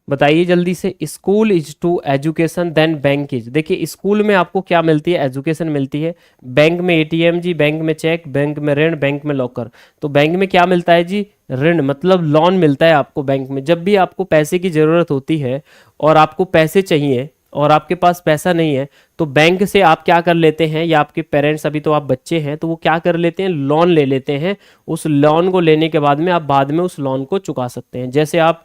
Speaker 1: बताइए जल्दी से। School is to education then bank is. देखिए स्कूल में आपको क्या मिलती है, एजुकेशन मिलती है। बैंक में एटीएम जी, बैंक में चेक, बैंक में ऋण, बैंक में लॉकर। तो बैंक में क्या मिलता है जी, ऋण, मतलब लोन मिलता है आपको बैंक में। जब भी आपको पैसे की ज़रूरत होती है और आपको पैसे चाहिए और आपके पास पैसा नहीं है, तो बैंक से आप क्या कर लेते हैं, या आपके पेरेंट्स, अभी तो आप बच्चे हैं तो वो क्या कर लेते हैं, लोन ले लेते हैं। उस लोन को लेने के बाद में आप बाद में उस लोन को चुका सकते हैं। जैसे आप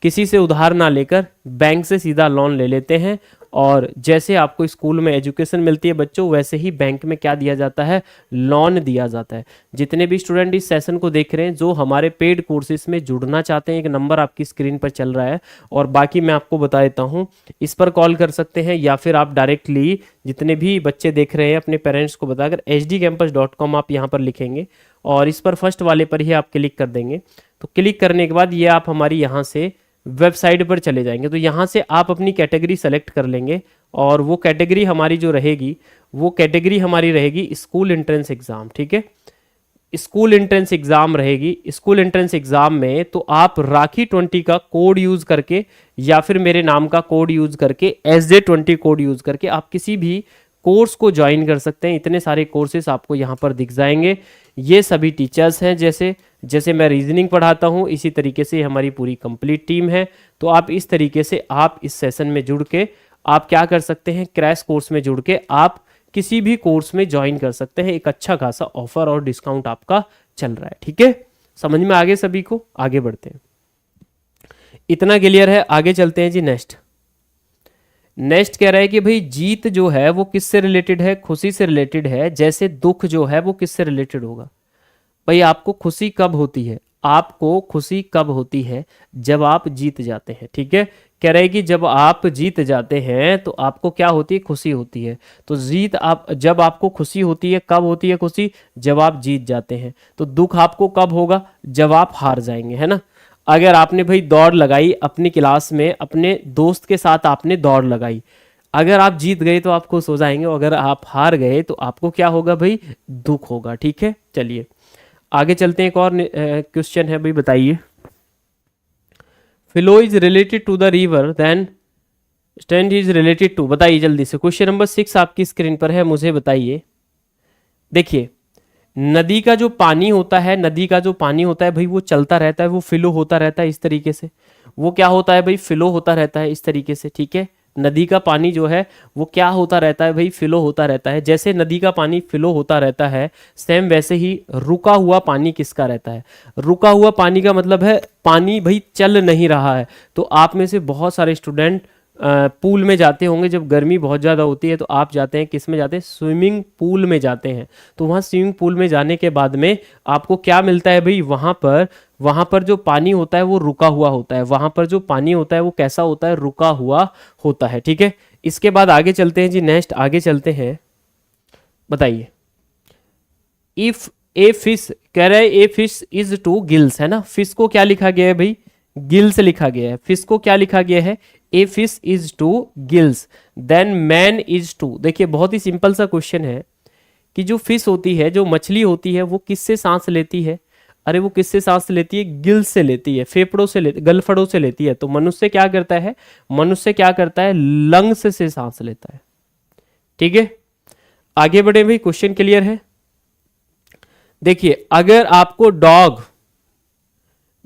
Speaker 1: किसी से उधार ना लेकर बैंक से सीधा लोन ले लेते हैं, और जैसे आपको स्कूल में एजुकेशन मिलती है बच्चों, वैसे ही बैंक में क्या दिया जाता है, लोन दिया जाता है। जितने भी स्टूडेंट इस सेशन को देख रहे हैं जो हमारे पेड कोर्सेज में जुड़ना चाहते हैं, एक नंबर आपकी स्क्रीन पर चल रहा है, और बाकी मैं आपको बता देता हूँ, इस पर कॉल कर सकते हैं, या फिर आप डायरेक्टली जितने भी बच्चे देख रहे हैं अपने पेरेंट्स को बताकर hdcampus.com आप यहाँ पर लिखेंगे, और इस पर फर्स्ट वाले पर ही आप क्लिक कर देंगे। तो क्लिक करने के बाद ये आप हमारी यहाँ से वेबसाइट पर चले जाएंगे। तो यहाँ से आप अपनी कैटेगरी सेलेक्ट कर लेंगे, और वो कैटेगरी हमारी जो रहेगी, वो कैटेगरी हमारी रहेगी स्कूल एंट्रेंस एग्ज़ाम। ठीक है, स्कूल एंट्रेंस एग्ज़ाम रहेगी। स्कूल एंट्रेंस एग्ज़ाम में तो आप राखी 20 का कोड यूज़ करके, या फिर मेरे नाम का कोड यूज़ करके, SJ20 कोड यूज़ करके आप किसी भी कोर्स को ज्वाइन कर सकते हैं। इतने सारे कोर्सेस आपको यहाँ पर दिख जाएंगे। ये सभी टीचर्स हैं, जैसे जैसे मैं रीजनिंग पढ़ाता हूँ इसी तरीके से हमारी पूरी कंप्लीट टीम है। तो आप इस तरीके से आप इस सेशन में जुड़ के आप क्या कर सकते हैं, क्रैश कोर्स में जुड़ के आप किसी भी कोर्स में ज्वाइन कर सकते हैं। एक अच्छा खासा ऑफर और डिस्काउंट आपका चल रहा है। ठीक है, समझ में आगे सभी को? आगे बढ़ते हैं, इतना क्लियर है? आगे चलते हैं जी। नेक्स्ट कह रहा है कि भाई जीत जो है वो किससे रिलेटेड है, खुशी से रिलेटेड है। जैसे दुख जो है वो किससे रिलेटेड होगा? भाई आपको खुशी कब होती है, आपको खुशी कब होती है? जब आप जीत जाते हैं। ठीक है, कह रहे हैं कि जब आप जीत जाते हैं तो आपको क्या होती है, खुशी होती है। तो जीत आप, जब आपको खुशी होती है, कब होती है खुशी? जब आप जीत जाते हैं। तो दुख आपको कब होगा? जब आप हार जाएंगे, है ना। अगर आपने भाई दौड़ लगाई अपनी क्लास में, अपने दोस्त के साथ आपने दौड़ लगाई, अगर आप जीत गए तो आप खुश हो जाएंगे, और अगर आप हार गए तो आपको क्या होगा भाई, दुख होगा। ठीक है, चलिए आगे चलते हैं। एक और क्वेश्चन है भाई, बताइए। Flow is related to the river then stand is related to. बताइए जल्दी से। क्वेश्चन नंबर 6 आपकी स्क्रीन पर है, मुझे बताइए। देखिए नदी का जो पानी होता है, नदी का जो पानी होता है भाई वो चलता रहता है, वो फ्लो होता रहता है इस तरीके से। वो क्या होता है भाई, फ्लो होता रहता है इस तरीके से। ठीक है, नदी का पानी जो है वो क्या होता रहता है भाई, फ्लो होता रहता है। जैसे नदी का पानी फ्लो होता रहता है, सेम वैसे ही रुका हुआ पानी किसका रहता है? रुका हुआ पानी का मतलब है पानी भाई चल नहीं रहा है। तो आप में से बहुत सारे स्टूडेंट पूल में जाते होंगे, जब गर्मी बहुत ज़्यादा होती है तो आप जाते हैं किस में जाते हैं, स्विमिंग पूल में जाते हैं। तो वहाँ स्विमिंग पूल में जाने के बाद में आपको क्या मिलता है भाई, वहाँ पर जो पानी होता है वो रुका हुआ होता है। वहाँ पर जो पानी होता है वो कैसा होता है, रुका हुआ होता है। ठीक है, इसके बाद आगे चलते हैं जी। नेक्स्ट आगे चलते हैं, बताइए। इफ ए फिश, कह रहे हैं a fish is to gills, है ना। फिश को क्या लिखा गया है भाई, गिल्स लिखा गया है। फिश को क्या लिखा गया है, a fish is to gills then man is to. देखिए बहुत ही सिंपल सा क्वेश्चन है कि जो फिश होती है, जो मछली होती है, वो किससे सांस लेती है? अरे वो किससे सांस लेती है, गिल्स से लेती है, फेफड़ों से लेती, गलफड़ों से लेती है। तो मनुष्य क्या करता है, मनुष्य क्या करता है, लंग्स से सांस लेता है। ठीक है, आगे बढ़े भाई, क्वेश्चन क्लियर है? देखिए अगर आपको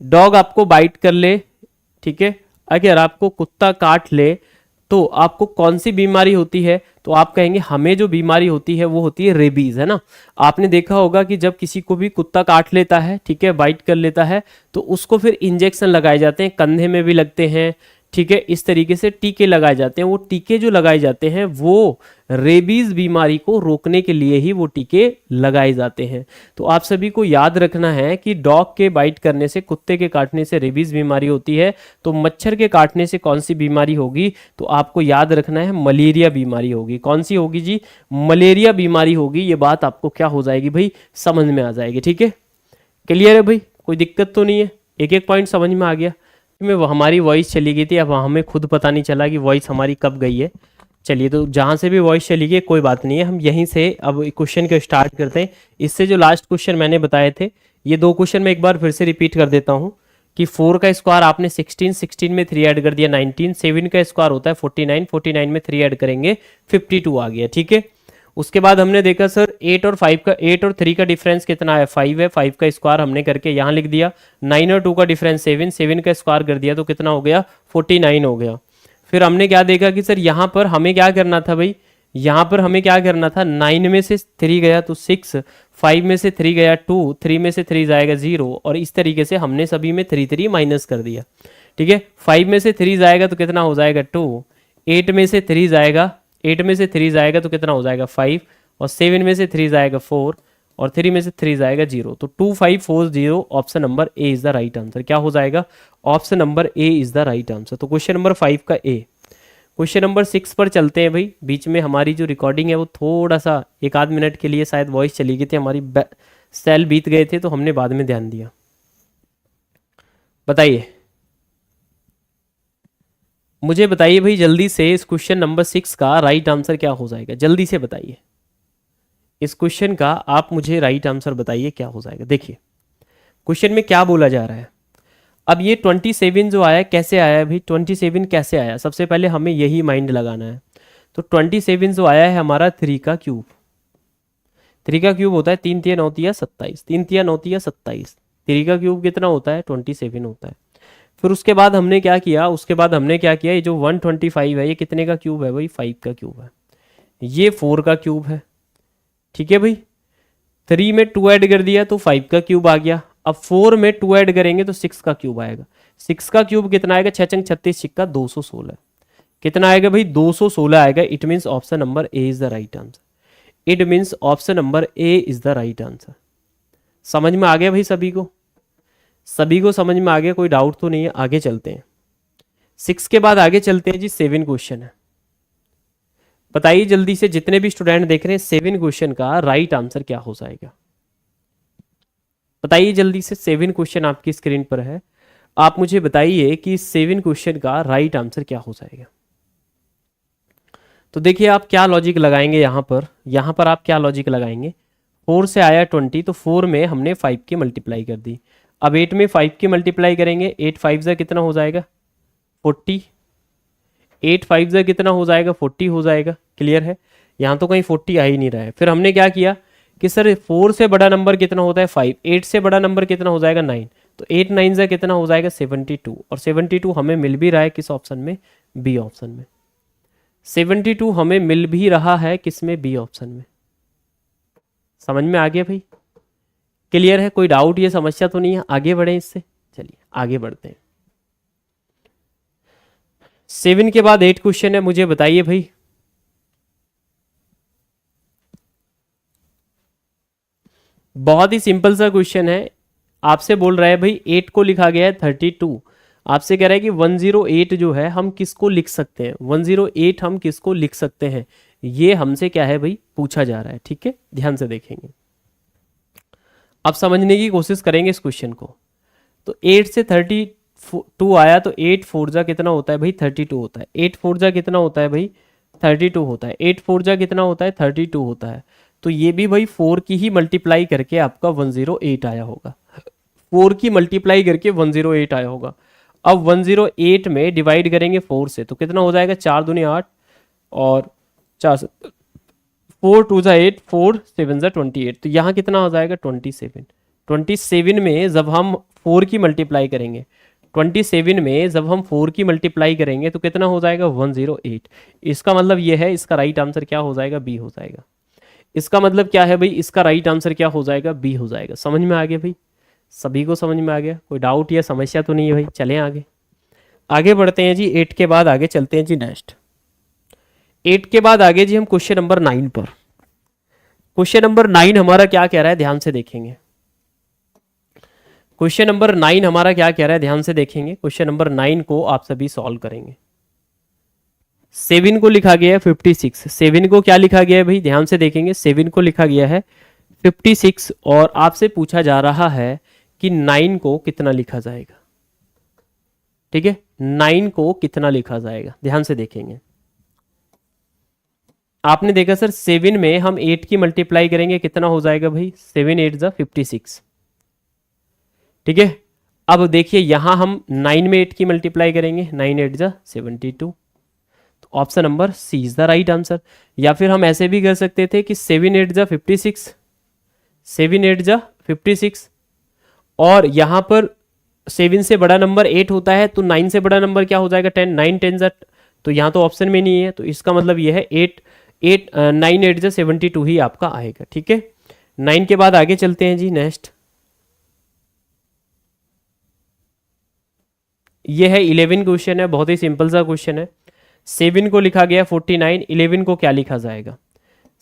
Speaker 1: डॉग आपको बाइट कर ले, ठीक है, अगर आपको कुत्ता काट ले तो आपको कौन सी बीमारी होती है? तो आप कहेंगे हमें जो बीमारी होती है वो होती है रेबीज, है ना। आपने देखा होगा कि जब किसी को भी कुत्ता काट लेता है, ठीक है, बाइट कर लेता है, तो उसको फिर इंजेक्शन लगाए जाते हैं, कंधे में भी लगते हैं, ठीक है, इस तरीके से टीके लगाए जाते हैं। वो टीके जो लगाए जाते हैं वो रेबीज बीमारी को रोकने के लिए ही वो टीके लगाए जाते हैं। तो आप सभी को याद रखना है कि डॉग के बाइट करने से, कुत्ते के काटने से रेबीज बीमारी होती है, तो मच्छर के काटने से कौन सी बीमारी होगी? तो आपको याद रखना है मलेरिया बीमारी होगी। कौन सी होगी जी? मलेरिया बीमारी होगी। ये बात आपको क्या हो जाएगी भाई, समझ में आ जाएगी। ठीक है, क्लियर है भाई, कोई दिक्कत तो नहीं है? एक एक पॉइंट समझ में आ गया? में वो हमारी वॉइस चली गई थी, अब हमें खुद पता नहीं चला कि वॉइस हमारी कब गई है। चलिए, तो जहाँ से भी वॉइस चली गई कोई बात नहीं है, हम यहीं से अब क्वेश्चन को स्टार्ट करते हैं। इससे जो लास्ट क्वेश्चन मैंने बताए थे, ये 2 क्वेश्चन मैं एक बार फिर से रिपीट कर देता हूँ कि 4 का स्क्वायर आपने 16, 16 में 3 ऐड कर दिया 19, 7 का स्क्वायर होता है 49, 49 में 3 ऐड करेंगे 52 आ गया, ठीक है। उसके बाद हमने देखा सर 8 और 5 का 8 और 3 का डिफरेंस कितना है 5 है, 5 का स्क्वायर हमने करके यहाँ लिख दिया। 9 और 2 का डिफरेंस 7, 7 का स्क्वायर कर दिया तो कितना हो गया 49 हो गया। फिर हमने क्या देखा कि सर यहाँ पर हमें क्या करना था भाई, यहाँ पर हमें क्या करना था, 9 में से 3 गया तो 6, 5 में से 3 गया 2, 3 में से 3 जाएगा 0, और इस तरीके से हमने सभी में 3 3 माइनस कर दिया, ठीक है। 5 में से 3 जाएगा तो कितना हो जाएगा 2, 8 में से 3 जाएगा, 8 में से 3 जाएगा तो कितना हो जाएगा 5, और 7 में से 3 जाएगा 4, और 3 में से 3 जाएगा 0, तो 2 5 4 0, option number A is the right answer. क्या हो जाएगा, option number A is the right answer. तो क्वेश्चन नंबर 5 का ए। क्वेश्चन नंबर 6 पर चलते हैं भाई। बीच में हमारी जो रिकॉर्डिंग है वो थोड़ा सा एक आध मिनट के लिए शायद वॉइस चली गई थी, हमारी सेल बीत गए थे तो हमने बाद में ध्यान दिया। बताइए, मुझे बताइए भाई जल्दी से, इस क्वेश्चन नंबर 6 का राइट आंसर क्या हो जाएगा, जल्दी से बताइए। इस क्वेश्चन का आप मुझे राइट आंसर बताइए क्या हो जाएगा। देखिए क्वेश्चन में क्या बोला जा रहा है। अब ये 27 जो आया कैसे आया भाई, 27 कैसे आया, सबसे पहले हमें यही माइंड लगाना है। तो 27 जो आया है हमारा 3 का क्यूब, 3 का क्यूब होता है 3 3 9 3 27, 3 3 9 3 27, 3 का क्यूब कितना होता है 27 होता है। फिर उसके बाद हमने क्या किया, उसके बाद हमने क्या किया, ये जो 125 है ये कितने का क्यूब है भाई, 5 का क्यूब है, ये 4 का क्यूब है, ठीक है भाई। 3 में 2 ऐड कर दिया तो 5 का क्यूब आ गया। अब 4 में 2 ऐड करेंगे तो 6 का क्यूब आएगा। 6 का क्यूब कितना आएगा, 6 छंग 36 सिक्का 216, कितना आएगा भाई 216 आएगा। It means option number A is the right answer. It means option number A is the right answer. समझ में आ गया भाई सभी को, सभी को समझ में आ गया, कोई डाउट तो नहीं है। आगे चलते हैं 6 के बाद आगे चलते हैं जी 7 क्वेश्चन है। बताइए जल्दी से, जितने भी स्टूडेंट देख रहे हैं 7 क्वेश्चन का राइट आंसर क्या हो जाएगा, बताइए जल्दी से। 7 क्वेश्चन आपकी स्क्रीन पर है, आप मुझे बताइए कि 7 क्वेश्चन का राइट आंसर क्या हो जाएगा। तो देखिए आप क्या लॉजिक लगाएंगे यहाँ पर आप क्या लॉजिक लगाएंगे। 4 से आया 20 तो 4 में हमने 5 की मल्टीप्लाई कर दी। अब 8 में 5 की मल्टीप्लाई करेंगे, 8 5 से कितना हो जाएगा 40, 8 5 से कितना हो जाएगा 40 हो जाएगा। क्लियर है, यहाँ तो कहीं 40 आ ही नहीं रहा है। फिर हमने क्या किया कि सर 4 से बड़ा नंबर कितना होता है 5, 8 से बड़ा नंबर कितना हो जाएगा 9, तो 8 9 से कितना हो जाएगा 72, और 72 हमें मिल भी रहा है किस ऑप्शन में, बी ऑप्शन में। 72 हमें मिल भी रहा है किस में, बी ऑप्शन में। समझ में आ गया भाई, क्लियर है, कोई डाउट ये समस्या तो नहीं है। आगे बढ़े इससे, चलिए आगे बढ़ते हैं। 7 के बाद 8 क्वेश्चन है, मुझे बताइए भाई। बहुत ही सिंपल सा क्वेश्चन है, आपसे बोल रहा है भाई 8 को लिखा गया है 32, आपसे कह रहा है कि 108 जो है हम किसको लिख सकते हैं, 108 हम किसको लिख सकते हैं, ये हमसे क्या है भाई पूछा जा रहा है। ठीक है, ध्यान से देखेंगे, अब समझने की कोशिश करेंगे इस क्वेश्चन को। तो 8 से 32 आया तो 8 4 जा कितना होता है भाई 32 होता है। 8 4 जा कितना होता है भाई 32 होता है। 8 4 जा कितना होता है 32 होता है। तो ये भी भाई 4 की ही मल्टीप्लाई करके आपका 108 आया होगा, 4 की मल्टीप्लाई करके 108 आया होगा। अब 108 में डिवाइड करेंगे 4 से तो कितना हो जाएगा, 4 दूनी 8 और 4 4 2 जा 8, 4 7 जा 28, तो यहाँ कितना हो जाएगा 27। 27 में जब हम 4 की मल्टीप्लाई करेंगे, 27 में जब हम 4 की मल्टीप्लाई करेंगे तो कितना हो जाएगा 108। इसका मतलब ये है, इसका राइट आंसर क्या हो जाएगा, बी हो जाएगा। इसका मतलब क्या है भाई, इसका राइट आंसर क्या हो जाएगा, बी हो जाएगा। समझ में आ गया भाई, सभी को समझ में आ गया, कोई डाउट या समस्या तो नहीं है भाई। चलें आगे, आगे बढ़ते हैं जी। 8 के बाद आगे चलते हैं जी नेक्स्ट। 8 के बाद आगे जी हम क्वेश्चन नंबर 9 पर। क्वेश्चन नंबर 9 हमारा क्या कह रहा है, ध्यान से देखेंगे। क्वेश्चन नंबर 9 हमारा क्या कह रहा है, ध्यान से देखेंगे। क्वेश्चन नंबर 9 को आप सभी सॉल्व करेंगे। 7 को लिखा गया है 56, 7 को क्या लिखा गया है भाई, ध्यान से देखेंगे। 7 को लिखा गया है 56 और आपसे पूछा जा रहा है कि 9 को कितना लिखा जाएगा। ठीक है, 9 को कितना लिखा जाएगा, ध्यान से देखेंगे। आपने देखा सर 7 में हम 8 की मल्टीप्लाई करेंगे कितना हो जाएगा भाई, 7 8 जा 56। ठीक है, अब देखिए यहाँ हम 9 में 8 की मल्टीप्लाई करेंगे, 9 8 जा 72, तो option number C is the right answer. या फिर हम ऐसे भी कर सकते थे कि 7 8 जा 56, 7 8 जा 56, और यहाँ पर 7 से बड़ा नंबर 8 होता है, तो 9 से बड़ा नंबर क्या हो जाएगा 10, 9 10 जा, तो यहाँ तो ऑप्शन में नहीं है, तो इसका मतलब ये है 9 8 जा 72 ही आपका आएगा। ठीक है, 9 के बाद आगे चलते हैं जी। नेक्स्ट ये है 11 क्वेश्चन है, बहुत ही सिंपल सा क्वेश्चन है। 7 को लिखा गया 49, 11 को क्या लिखा जाएगा?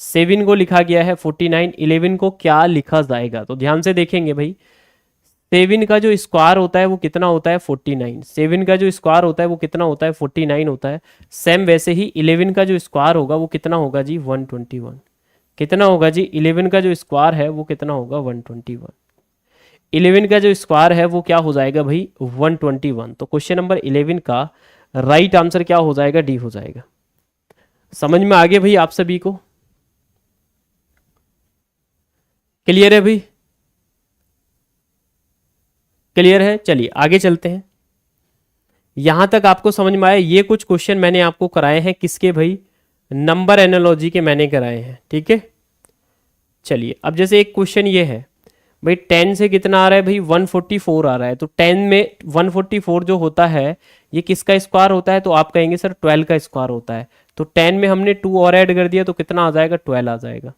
Speaker 1: 7 को लिखा गया है 49, 11 को क्या लिखा जाएगा? तो ध्यान से देखेंगे भाई, 7 का जो स्क्वायर होता है वो कितना होता है 49, 7 का जो स्क्वायर होता है वो कितना होता है 49 होता है। सेम वैसे ही 11 का जो स्क्वायर होगा वो कितना होगा जी 121, कितना होगा जी 11 का जो स्क्वायर है वो कितना होगा 121, 11 का जो स्क्वायर है वो क्या हो जाएगा भाई 121। तो क्वेश्चन नंबर 11 का राइट आंसर क्या हो जाएगा? डी हो जाएगा। समझ में आ गया भाई आप सभी को? क्लियर है भाई? क्लियर है? चलिए आगे चलते हैं। यहां तक आपको समझ में आया? ये कुछ क्वेश्चन मैंने आपको कराए हैं, किसके भाई? नंबर एनालॉजी के मैंने कराए हैं। ठीक है, चलिए अब जैसे एक क्वेश्चन ये है भाई, 10 से कितना आ रहा है भाई 144 आ रहा है, तो 10 में 144 जो होता है ये किसका स्क्वायर होता है? तो आप कहेंगे सर 12 का स्क्वायर होता है। तो 10 में हमने 2 और ऐड कर दिया तो कितना आ जाएगा 12 आ जाएगा।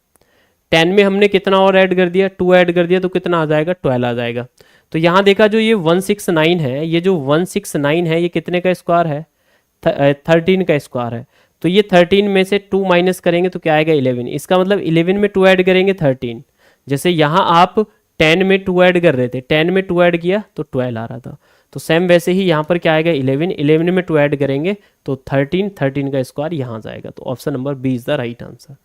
Speaker 1: 10 में हमने कितना और ऐड कर दिया 2 ऐड कर दिया तो कितना आ जाएगा 12 आ जाएगा। तो यहाँ देखा जो ये 169 है, ये जो 169 है ये कितने का स्क्वायर है? 13 का स्क्वायर है। तो ये 13 में से 2 माइनस करेंगे तो क्या आएगा 11। इसका मतलब 11 में 2 ऐड करेंगे 13। जैसे यहाँ आप 10 में 2 ऐड कर रहे थे, 10 में 2 ऐड किया तो 12 आ रहा था, तो सेम वैसे ही यहाँ पर क्या आएगा 11, 11 में 2 ऐड करेंगे तो 13, 13 का स्क्वायर यहाँ जाएगा। तो option number B is the right answer.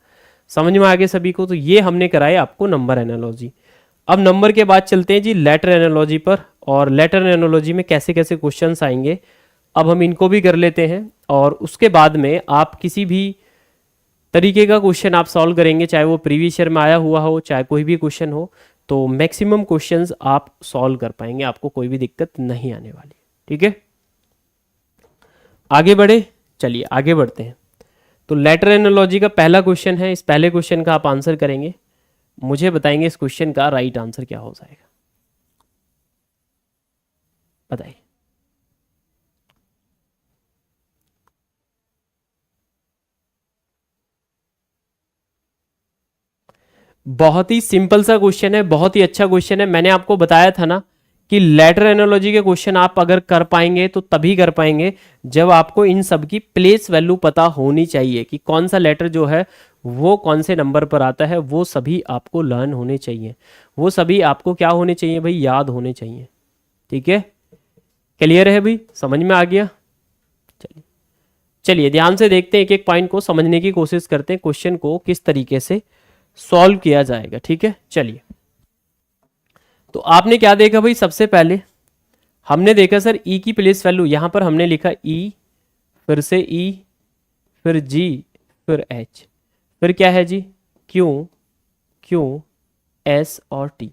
Speaker 1: समझ में आ गया सभी को? तो ये हमने कराए आपको नंबर एनालॉजी। अब नंबर के बाद चलते हैं जी लेटर एनालॉजी पर, और लेटर एनालॉजी में कैसे कैसे क्वेश्चंस आएंगे अब हम इनको भी कर लेते हैं, और उसके बाद में आप किसी भी तरीके का क्वेश्चन आप सॉल्व करेंगे, चाहे वो प्रीवियस ईयर में आया हुआ हो, चाहे कोई भी क्वेश्चन हो, तो मैक्सिमम क्वेश्चंस आप सॉल्व कर पाएंगे, आपको कोई भी दिक्कत नहीं आने वाली। ठीक है, आगे बढ़े, चलिए आगे बढ़ते हैं। तो लेटर एनालॉजी का पहला क्वेश्चन है, इस पहले क्वेश्चन का आप आंसर करेंगे, मुझे बताएंगे इस क्वेश्चन का राइट आंसर क्या हो जाएगा, बताइए। बहुत ही सिंपल सा क्वेश्चन है, बहुत ही अच्छा क्वेश्चन है। मैंने आपको बताया था ना कि लेटर एनालॉजी के क्वेश्चन आप अगर कर पाएंगे तो तभी कर पाएंगे जब आपको इन सब की प्लेस वैल्यू पता होनी चाहिए, कि कौन सा लेटर जो है वो कौन से नंबर पर आता है, वो सभी आपको लर्न होने चाहिए, वो सभी आपको क्या होने चाहिए भाई, याद होने चाहिए। ठीक है, क्लियर है भाई? समझ में आ गया? चलिए चलिए ध्यान से देखते हैं, एक एक पॉइंट को समझने की कोशिश करते हैं, क्वेश्चन को किस तरीके से सॉल्व किया जाएगा। ठीक है, चलिए। तो आपने क्या देखा भाई, सबसे पहले हमने देखा सर ई की प्लेस वैल्यू, यहां पर हमने लिखा ई, फिर से ई, फिर जी, फिर एच, फिर क्या है जी क्यू, क्यू, एस और टी।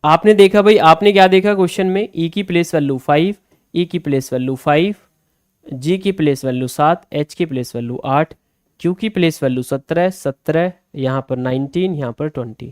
Speaker 1: आपने देखा भाई, आपने क्या देखा क्वेश्चन में, ई की प्लेस वैल्यू 5, ई की प्लेस वैल्यू 5, जी की प्लेस वैल्यू 7, एच की प्लेस वैल्यू 8, क्यू की प्लेस वैल्यू 17, 17, यहाँ पर 19, यहाँ पर 20।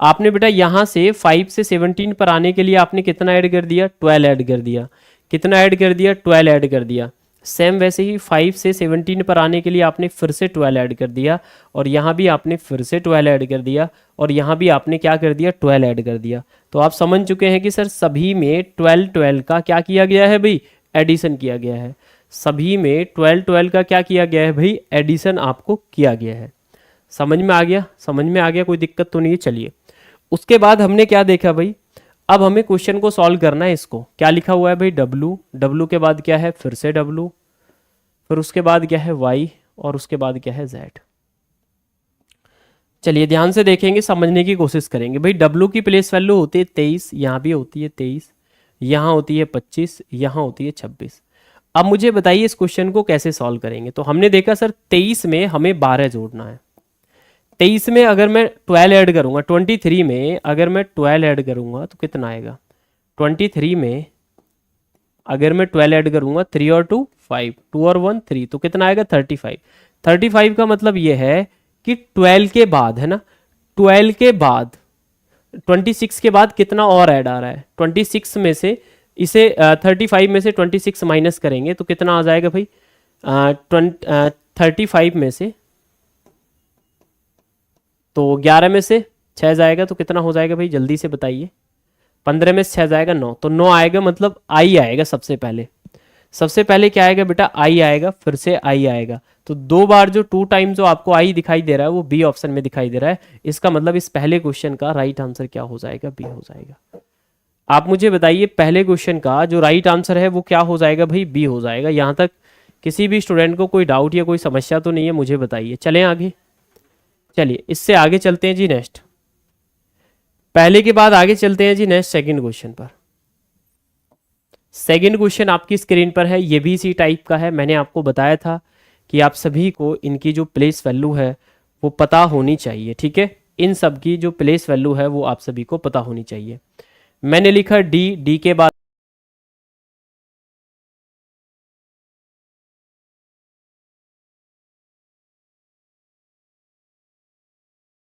Speaker 1: आपने बेटा यहाँ से 5 से 17 पर आने के लिए आपने कितना ऐड कर दिया, 12 ऐड कर दिया। कितना ऐड कर दिया, 12 ऐड कर दिया। सेम वैसे ही 5 से 17 पर आने के लिए आपने फिर से 12 ऐड कर दिया, और यहाँ भी आपने फिर से 12 ऐड कर दिया, और यहाँ भी आपने क्या कर दिया 12 ऐड कर दिया। तो आप समझ चुके हैं कि सर सभी में 12 12 का क्या किया गया है भाई, एडिशन किया गया है। सभी में 12 12 का क्या किया गया है भाई, एडिशन आपको किया गया है। समझ में आ गया? समझ में आ गया, कोई दिक्कत तो नहीं है। चलिए उसके बाद हमने क्या देखा भाई, अब हमें क्वेश्चन को सॉल्व करना है। इसको क्या लिखा हुआ है भाई, डब्लू, डब्लू के बाद क्या है फिर से डब्लू, फिर उसके बाद क्या है वाई, और उसके बाद क्या है जेड। चलिए ध्यान से देखेंगे, समझने की कोशिश करेंगे। भाई डब्लू की प्लेस वैल्यू होती है 23, यहाँ भी होती है 23, यहाँ होती है 25, यहाँ होती है 26। अब मुझे बताइए इस क्वेश्चन को कैसे सॉल्व करेंगे। तो हमने देखा सर 23 में हमें 12 जोड़ना है। 23 में अगर मैं 12 ऐड करूंगा, 23 में अगर मैं 12 ऐड करूंगा तो कितना आएगा, 23 में अगर मैं 12 ऐड करूंगा 3 और 2 5, 2 और 1 3, तो कितना आएगा 35। 35 का मतलब ये है कि 12 के बाद है ना, 12 के बाद 26 के बाद कितना और ऐड आ रहा है, 26 में से इसे 35 में से 26 माइनस करेंगे तो कितना आ जाएगा भाई, 35 में से तो 11 में से 6 जाएगा तो कितना हो जाएगा भाई, जल्दी से बताइए। 15 में से 6 जाएगा 9, तो 9 आएगा, मतलब आई आएगा सबसे पहले। सबसे पहले क्या आएगा बेटा, आई आएगा, फिर से आई आएगा। तो 2 बार जो 2 टाइम जो आपको आई दिखाई दे रहा है वो बी ऑप्शन में दिखाई दे रहा है। इसका मतलब इस पहले क्वेश्चन का राइट आंसर क्या हो जाएगा, बी हो जाएगा। आप मुझे बताइए पहले क्वेश्चन का जो राइट आंसर है वो क्या हो जाएगा भाई, बी हो जाएगा। यहां तक किसी भी स्टूडेंट को कोई डाउट या कोई समस्या तो नहीं है, मुझे बताइए। चलें आगे, चलिए इससे आगे चलते हैं जी। नेक्स्ट, पहले के बाद आगे चलते हैं जी नेक्स्ट सेकंड क्वेश्चन पर। सेकंड क्वेश्चन आपकी स्क्रीन पर है, ये भी इसी टाइप का है। मैंने आपको बताया था कि आप सभी को इनकी जो प्लेस वैल्यू है वो पता होनी चाहिए, ठीक है। इन सब की जो प्लेस वैल्यू है वो आप सभी को पता होनी चाहिए। मैंने लिखा डी, डी के बाद